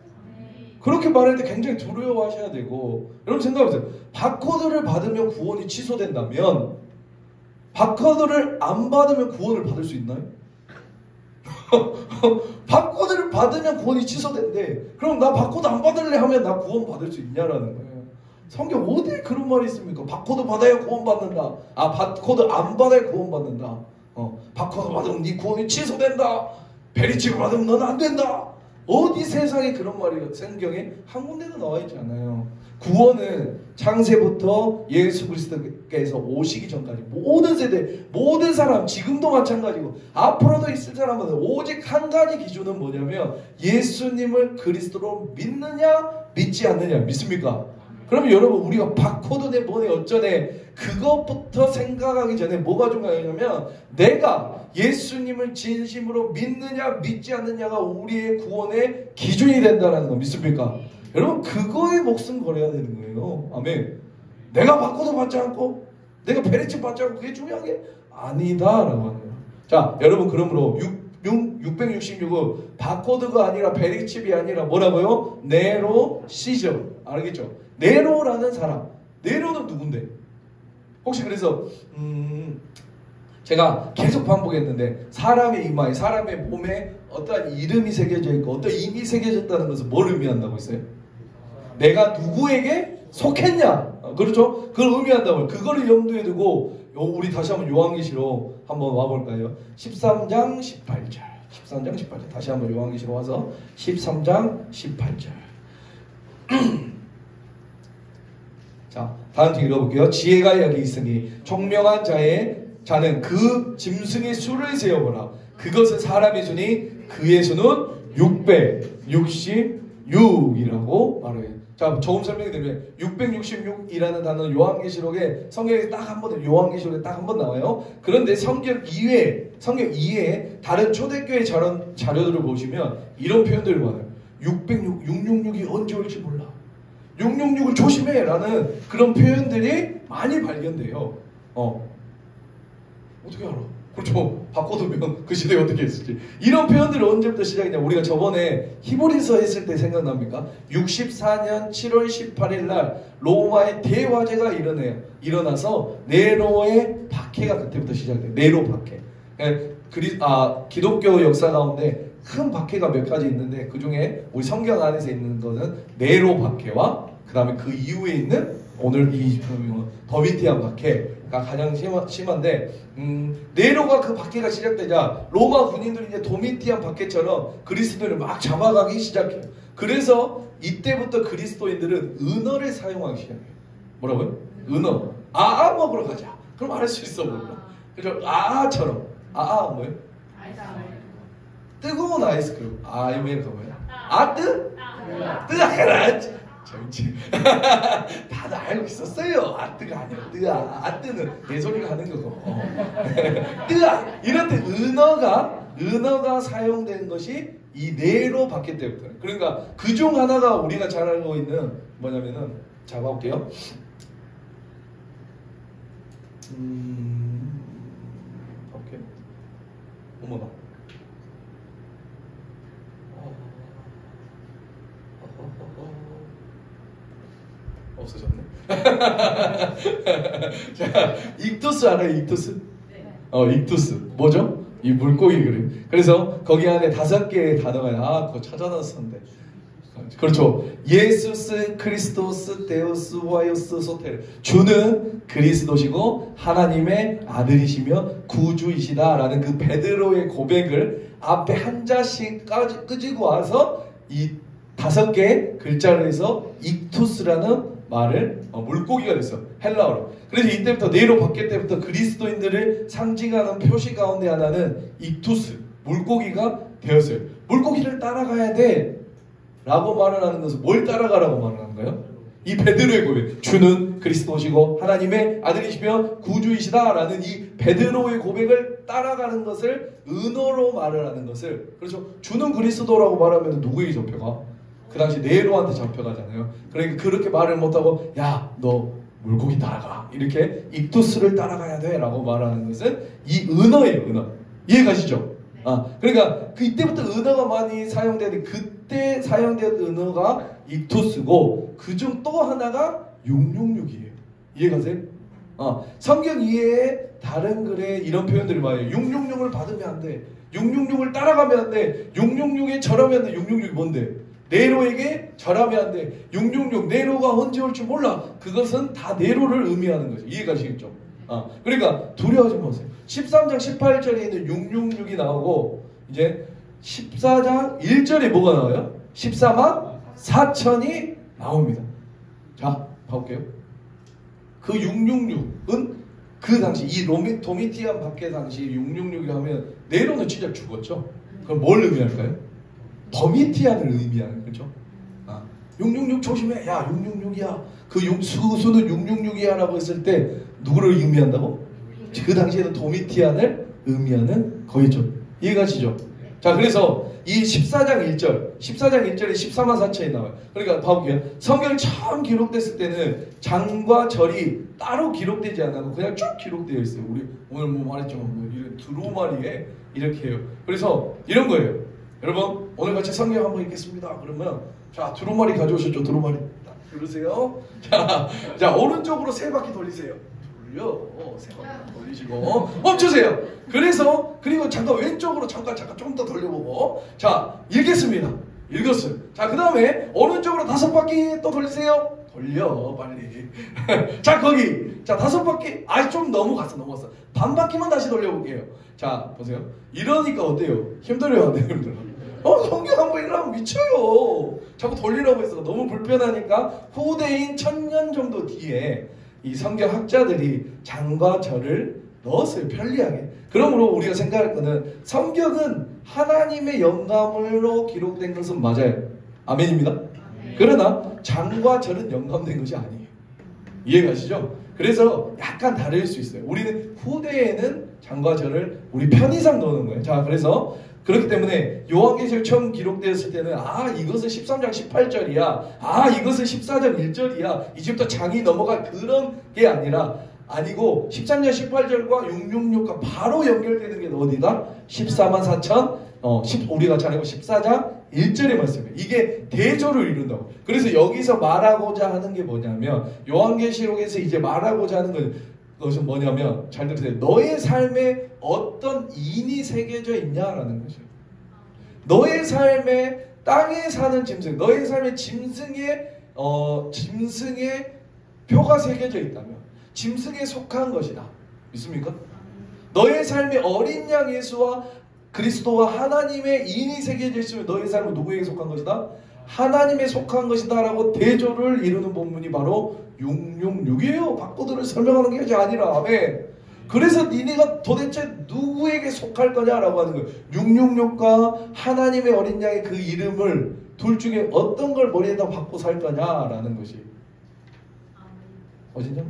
그렇게 말할 때 굉장히 두려워하셔야 되고, 여러분 생각해보세요. 바코드를 받으면 구원이 취소된다면 바코드를 안 받으면 구원을 받을 수 있나요? 바코드를 받으면 구원이 취소된대. 그럼 나 바코드 안 받을래 하면 나 구원 받을 수 있냐라는 거예요. 성경 어디에 그런 말이 있습니까? 바코드 받아야 구원 받는다. 바코드 안 받아야 구원 받는다. 바코드 받으면 네 구원이 취소된다. 베리치고 받으면 너는 안 된다. 어디 세상에 그런 말이 성경에 한 군데도 나와 있지 않아요. 구원은 창세부터 예수 그리스도께서 오시기 전까지 모든 세대, 모든 사람, 지금도 마찬가지고 앞으로도 있을 사람은 오직 한 가지 기준은 뭐냐면 예수님을 그리스도로 믿느냐 믿지 않느냐. 믿습니까? 그러면 여러분 우리가 바코드네 뭐네 어쩌네 그것부터 생각하기 전에 뭐가 중요하냐면 내가 예수님을 진심으로 믿느냐 믿지 않느냐가 우리의 구원의 기준이 된다는 거 믿습니까? 여러분 그거에 목숨 걸어야 되는 거예요. 아멘. 내가 바코드 받지 않고 내가 베리치 받지 않고 그게 중요한 게 아니다라고 하는 거예요. 자 여러분 그러므로 666은 바코드가 아니라 베리칩이 아니라 뭐라고요? 네로 시저. 알겠죠? 네로라는 사람. 네로는 누군데? 혹시 그래서 제가 계속 반복했는데 사람의 이마에 사람의 몸에 어떠한 이름이 새겨져 있고 어떤 임이 새겨졌다는 것은 뭘 의미한다고 했어요? 내가 누구에게 속했냐? 그렇죠? 그걸 의미한다고요. 그거를 염두에 두고 우리 다시 한번 요한계시로 한번 와볼까요? 13장 18절 13장 18절 다시 한번 요한계시로 와서 13장 18절 자 다음 주 읽어볼게요. 지혜가 여기 있으니 총명한 자는 그 짐승의 수를 세어보라. 그것은 사람의 수니 그의 수는 666이라고 말해요. 자, 조금 설명이 되면 666이라는 단어는 요한계시록에 성경에 딱 한 번 요한계시록에 딱 한 번 나와요. 그런데 성경 이외에 다른 초대교회 자료들을 보시면 이런 표현들을 봐요. 666이 언제 올지 몰라. 666을 조심해 라는 그런 표현들이 많이 발견돼요. 어떻게 알아? 그렇죠. 바꿔두면 그 시대에 어떻게 했을지. 이런 표현들이 언제부터 시작이냐. 우리가 저번에 히브리서 했을 때 생각납니까? 64년 7월 18일 날 로마의 대화재가 일어나서 네로의 박해가 그때부터 시작돼요. 네로 박해. 기독교 역사 가운데 큰 박해가 몇 가지 있는데 그 중에 우리 성경 안에서 있는 것은 네로 박해와 그 다음에 그 이후에 있는 오늘 이 더미티안 박해가 가장 심한데 네로가 그 박해가 시작되자 로마 군인들이 이제 도미티안 박해처럼 그리스도인을 막 잡아가기 시작해요. 그래서 이때부터 그리스도인들은 은어를 사용하기 시작해요. 뭐라고요? 은어. 먹으러 가자. 그럼 알 수 있어 몰라. 그죠? 아처럼. 뭐예요? 뜨거운 아이스크림. 이메일 가봐요. 뜨? 그렇지. 재밌지. 다들 알고 있었어요. 뜨가 아니라 뜨는 내 소리가 하는 거고. 뜨아. 이럴 때 은어가 사용된 것이 이 네로 박해 때부터. 그러니까 그중 하나가 우리가 잘 알고 있는 뭐냐면은 잡아볼게요. 오케이. 어머나. 없어졌네. 자, 익투스 알아요? 익투스? 네. 익투스. 뭐죠? 이 물고기 그림. 그래서 거기 안에 5개의 단어가 그거 찾아놨었는데. 그렇죠. 예수스, 크리스토스, 데우스, 화이오스, 소테르. 주는 그리스도시고 하나님의 아들이시며 구주이시다라는 그 베드로의 고백을 앞에 한 자씩 끄지고 와서 이 5개의 글자를 해서 익투스라는 말을 물고기가 됐어. 헬라어로. 그래서 이때부터 네로 박해 때부터 그리스도인들을 상징하는 표시 가운데 하나는 익투스, 물고기가 되었어요. 물고기를 따라가야 돼 라고 말을 하는 것은 뭘 따라가라고 말을 하는 거예요? 이 베드로의 고백, 주는 그리스도시고 하나님의 아들이시며 구주이시다라는 이 베드로의 고백을 따라가는 것을 은어로 말을 하는 것을, 그렇죠? 주는 그리스도라고 말하면 누구에게 잡혀가? 그 당시 네로한테 잡혀가잖아요. 그러니까 그렇게 말을 못하고 야, 너 물고기 따라가, 이렇게 익투스를 따라가야 돼 라고 말하는 것은 이 은어예요. 은어. 이해가시죠? 그러니까 이때부터 은어가 많이 사용되는데, 그때 사용된 은어가 익투스고 그중 또 하나가 666이에요. 이해가세요? 성경 이외에 다른 글에 이런 표현들이 많아요. 666을 받으면 안 돼, 666을 따라가면 안 돼, 666에 절하면 안 돼. 666이 뭔데? 네로에게 절하면 안 돼. 666, 네로가 언제 올 줄 몰라. 그것은 다 네로를 의미하는 거죠. 이해가시겠죠? 그러니까 두려워하지 마세요. 13장 18절에 있는 666이 나오고, 이제 14장 1절에 뭐가 나와요? 14만 4천이 나옵니다. 자, 봐볼게요. 그 666은 그 당시 이 도미티안 박해 당시 666이 하면 네로는 진짜 죽었죠. 그럼 뭘 의미할까요? 도미티안을 의미하는 거죠. 666 조심해. 야, 666이야. 그 수는 666이야 라고 했을 때 누구를 의미한다고? 그 당시에는 도미티안을 의미하는 거였죠. 이해가시죠? 자, 그래서 이 14장 1절에 14만 4천이 나와요. 그러니까 봐볼게요. 성경이 처음 기록됐을 때는 장과 절이 따로 기록되지 않고 그냥 쭉 기록되어 있어요. 우리 오늘 뭐 말했지만 뭐 이런 두루마리에 이렇게 해요. 그래서 이런 거예요. 여러분, 오늘 같이 성경 한번 읽겠습니다. 그러면 자, 두루마리 가져오셨죠? 두루마리 딱 들으세요. 자, 오른쪽으로 세 바퀴 돌리세요. 세 바퀴 돌리시고 멈추세요. 그리고 잠깐 왼쪽으로 잠깐 좀 더 돌려보고, 자, 읽겠습니다. 읽었어요. 자, 그 다음에 오른쪽으로 5바퀴 또 돌리세요. 돌려 빨리. 자, 거기 자 5바퀴 좀 넘어갔어. 반 바퀴만 다시 돌려볼게요. 자, 보세요. 이러니까 어때요? 힘들어요, 안 돼요? 성경 한번 읽으면 미쳐요. 자꾸 돌리라고 해서 너무 불편하니까 후대인 1000년 정도 뒤에 이 성경 학자들이 장과 절을 넣었어요. 편리하게. 그러므로 우리가 생각할 거는 성경은 하나님의 영감으로 기록된 것은 맞아요. 아멘입니다. 그러나 장과 절은 영감된 것이 아니에요. 이해가시죠? 그래서 약간 다를 수 있어요. 우리는 후대에는 장과 절을 우리 편의상 넣는 거예요. 자, 그래서 그렇기 때문에 요한계시록 처음 기록되었을 때는 이것은 13장 18절이야. 이것은 14장 1절이야. 이제부터 장이 넘어갈 그런 게 아니고 13장 18절과 666과 바로 연결되는 게 어디다? 14만 4천 우리가 잘 알고 14장 1절의 말씀이에요. 이게 대조를 이룬다고. 그래서 여기서 말하고자 하는 게 뭐냐면, 요한계시록에서 이제 말하고자 하는 것은 뭐냐면, 잘 들으세요. 너의 삶에 어떤 인이 새겨져 있냐라는 것이에요. 너의 삶에 땅에 사는 짐승, 너의 삶에 짐승의 표가 새겨져 있다면 짐승에 속한 것이다. 믿습니까? 너의 삶에 어린 양 예수와 그리스도와 하나님의 인이 새겨져 있으면 너의 삶은 누구에게 속한 것이다? 하나님에 속한 것이다 라고 대조를 이루는 본문이 바로 666이에요. 바코드를 설명하는 것이 아니라. 아멘. 그래서 니네가 도대체 누구에게 속할 거냐라고 하는 거예요. 666과 하나님의 어린 양의 그 이름을 둘 중에 어떤 걸 머리에다 박고 살 거냐라는 것이. 어디냐?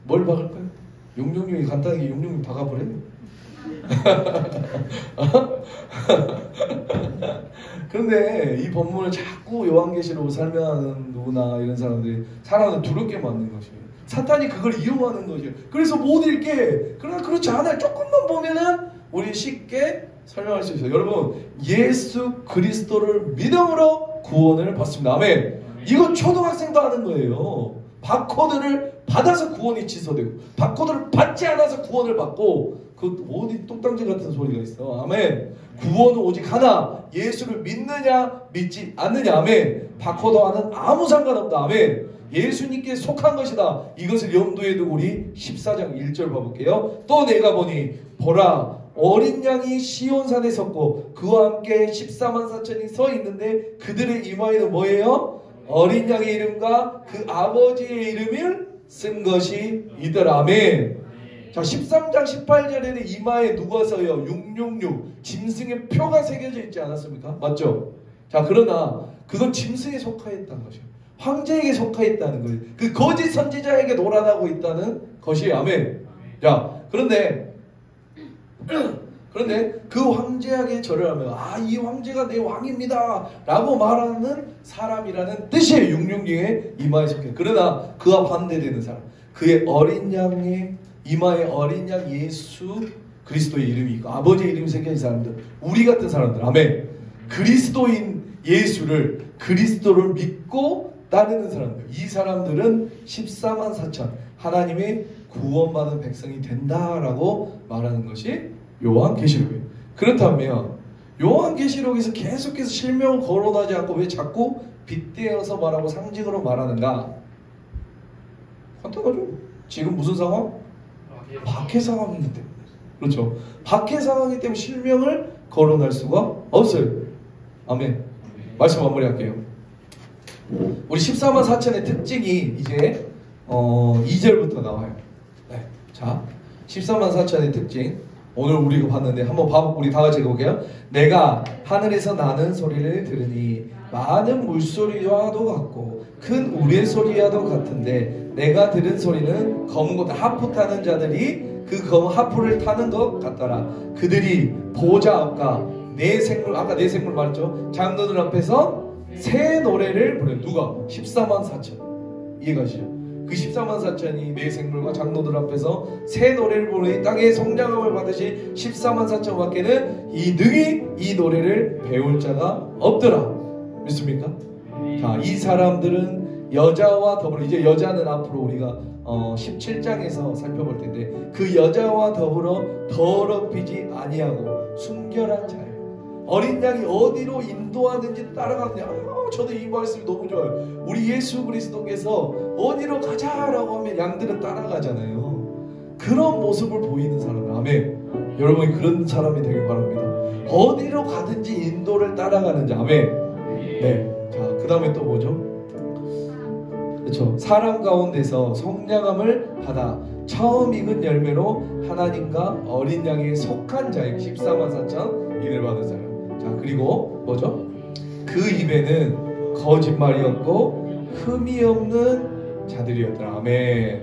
뭘 박을까요? 666이 간단하게 666 박아버려요. 그런데 이 본문을 자꾸 요한계시록으로 설명하는 누구나 이런 사람들이 사람을 두렵게 만든 것이에요. 사탄이 그걸 이용하는 것이에요. 그래서 못 읽게. 그러나 그렇지 않아요. 조금만 보면은 우리 쉽게 설명할 수 있어요. 여러분, 예수 그리스도를 믿음으로 구원을 받습니다. 아멘. 이건 초등학생도 하는 거예요. 바코드를 받아서 구원이 취소되고, 바코드를 받지 않아서 구원을 받고, 그 어디 똥땅지 같은 소리가 있어. 아멘. 구원은 오직 하나, 예수를 믿느냐 믿지 않느냐. 아멘. 바코드와는 아무 상관없다. 아멘. 예수님께 속한 것이다. 이것을 염두에 두고 우리 14장 1절 봐볼게요. 또 내가 보니 보라, 어린 양이 시온산에 섰고 그와 함께 14만 4천이 서 있는데 그들의 이마에는 뭐예요? 어린 양의 이름과 그 아버지의 이름을 쓴 것이 이더라. 아멘. 자, 13장 18절에는 이마에 누가 서요? 666 짐승의 표가 새겨져 있지 않았습니까? 맞죠? 자, 그러나 그건 짐승에 속하였다는 것이에요. 황제에게 속해 있다는 거예요. 그 거짓 선지자에게 놀아나고 있다는 것이에요. 아멘. 자, 그런데 그 황제에게 절을 하면 이 황제가 내 왕입니다 라고 말하는 사람이라는 뜻이에요. 666의 이마에 속해. 그러나 그와 반대되는 사람, 그의 어린 양의 이마에 어린 양 예수 그리스도의 이름이 있고 아버지의 이름이 새겨진 사람들, 우리 같은 사람들, 아멘. 그리스도인 예수를, 그리스도를 믿고 따르는 사람들, 이 사람들은 14만 4천 하나님의 구원받은 백성이 된다라고 말하는 것이 요한계시록이에요. 그렇다면 요한계시록에서 계속해서 실명을 거론하지 않고 왜 자꾸 빗대어서 말하고 상징으로 말하는가? 간단하죠. 지금 무슨 상황? 박해 상황이기 때문에. 그렇죠. 박해 상황이기 때문에 실명을 거론할 수가 없어요. 아멘. 말씀 마무리할게요. 우리 14만 4천의 특징이 이제 2절부터 나와요. 네. 자, 14만 4천의 특징 오늘 우리가 봤는데 한번 우리 다 같이 읽어볼게요. 내가 하늘에서 나는 소리를 들으니 많은 물소리와도 같고 큰 우레 소리와도 같은데 내가 들은 소리는 검은 것 하프 타는 자들이 그 검은 하프를 타는 것 같더라. 그들이 보좌 앞과 네 생물, 아까 네 생물 말했죠. 장로들 앞에서 새 노래를 부르는 누가? 14만 4천. 이해가시죠? 그 14만 4천이 네 생물과 장로들 앞에서 새 노래를 부르니 땅의 성장함을 받으시 14만 4천 밖에는 이 능히 이 노래를 배울 자가 없더라. 믿습니까? 자, 이 사람들은 여자와 더불어, 이제 여자는 앞으로 우리가 17장에서 살펴볼 텐데, 그 여자와 더불어 더럽히지 아니하고 순결한 자예요. 어린 양이 어디로 인도하는지 따라가느냐. 저는 이 말씀이 너무 좋아요. 우리 예수 그리스도께서 어디로 가자라고 하면 양들은 따라가잖아요. 그런 모습을 보이는 사람. 아멘. 여러분이 그런 사람이 되길 바랍니다. 어디로 가든지 인도를 따라가는 자. 아멘. 네. 자, 그 다음에 또 뭐죠? 그렇죠. 사람 가운데서 성량함을 받아 처음 익은 열매로 하나님과 어린 양에 속한 자에게 14만 4천 인을 받은 사람. 자, 그리고 뭐죠? 그 입에는 거짓말이 없고 흠이 없는 자들이었더라. 아멘.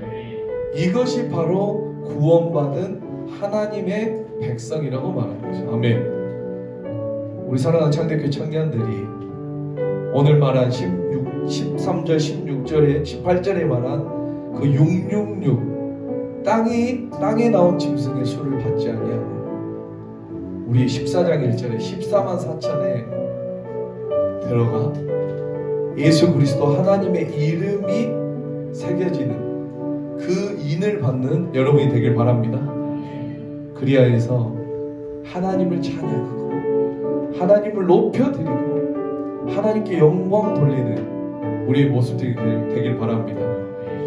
이것이 바로 구원받은 하나님의 백성이라고 말하는 것이죠. 아멘. 우리 사랑하는 창대교회 청년들이 오늘 말한 13절, 16절에 18절에 말한 그 666 땅에 나온 짐승의 수를 받지 아니하고 우리 14장 1절에 14만 4천에 들어가 예수 그리스도 하나님의 이름이 새겨지는 그 인을 받는 여러분이 되길 바랍니다. 그리하여서 하나님을 찬양하고 하나님을 높여드리고 하나님께 영광 돌리는 우리의 모습들이 되길 바랍니다.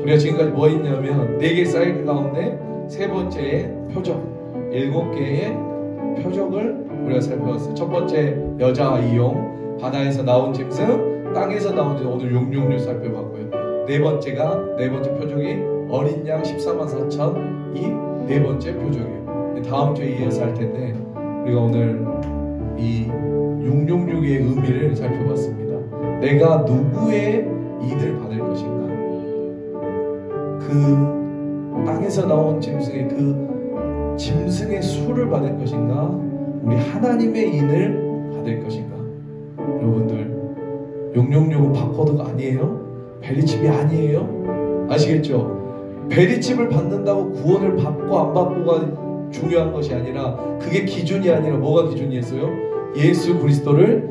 우리가 지금까지 뭐 했냐면 4개 사이클 가운데 세 번째의 표적, 7개의 표적을 우리가 살펴봤어요. 첫 번째 여자 이용, 바다에서 나온 짐승, 땅에서 나온 짐승, 오늘 666 살펴봤고요. 네 번째 표적이 어린 양 14만 4천, 네 번째 표적이에요. 다음 주에 이어서 할 텐데 우리가 오늘 이 666의 의미를 살펴봤습니다. 내가 누구의 인을 받을 것인가? 그 땅에서 나온 짐승의 그 짐승의 수를 받을 것인가? 우리 하나님의 인을 받을 것인가? 여러분들 666은 바코드가 아니에요. 베리칩이 아니에요. 아시겠죠? 베리칩을 받는다고 구원을 받고 안 받고가 중요한 것이 아니라, 그게 기준이 아니라 뭐가 기준이었어요? 예수 그리스도를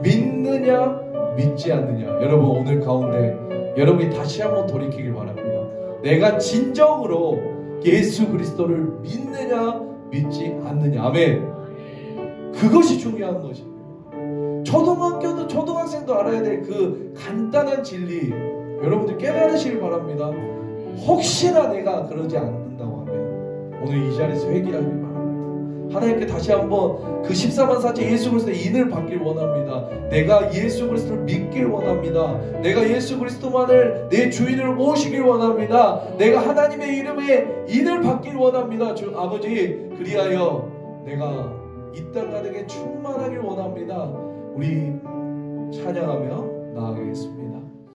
믿느냐 믿지 않느냐. 여러분 오늘 가운데 여러분이 다시 한번 돌이키길 바랍니다. 내가 진정으로 예수 그리스도를 믿느냐 믿지 않느냐. 아멘. 그것이 중요한 것입니다. 초등학교도 초등학생도 알아야 될 그 간단한 진리 여러분들 깨달으시길 바랍니다. 혹시나 내가 그러지 않는다고 하면 오늘 이 자리에서 회개하길 바랍니다. 하나님께 다시 한번 그 14만 4천 예수 그리스도의 인을 받길 원합니다. 내가 예수 그리스도를 믿길 원합니다. 내가 예수 그리스도만을 내 주인으로 모시길 원합니다. 내가 하나님의 이름에 인을 받길 원합니다. 주 아버지, 그리하여 내가 이 땅 가득에 충만하길 원합니다. 우리 찬양하며 나아가겠습니다.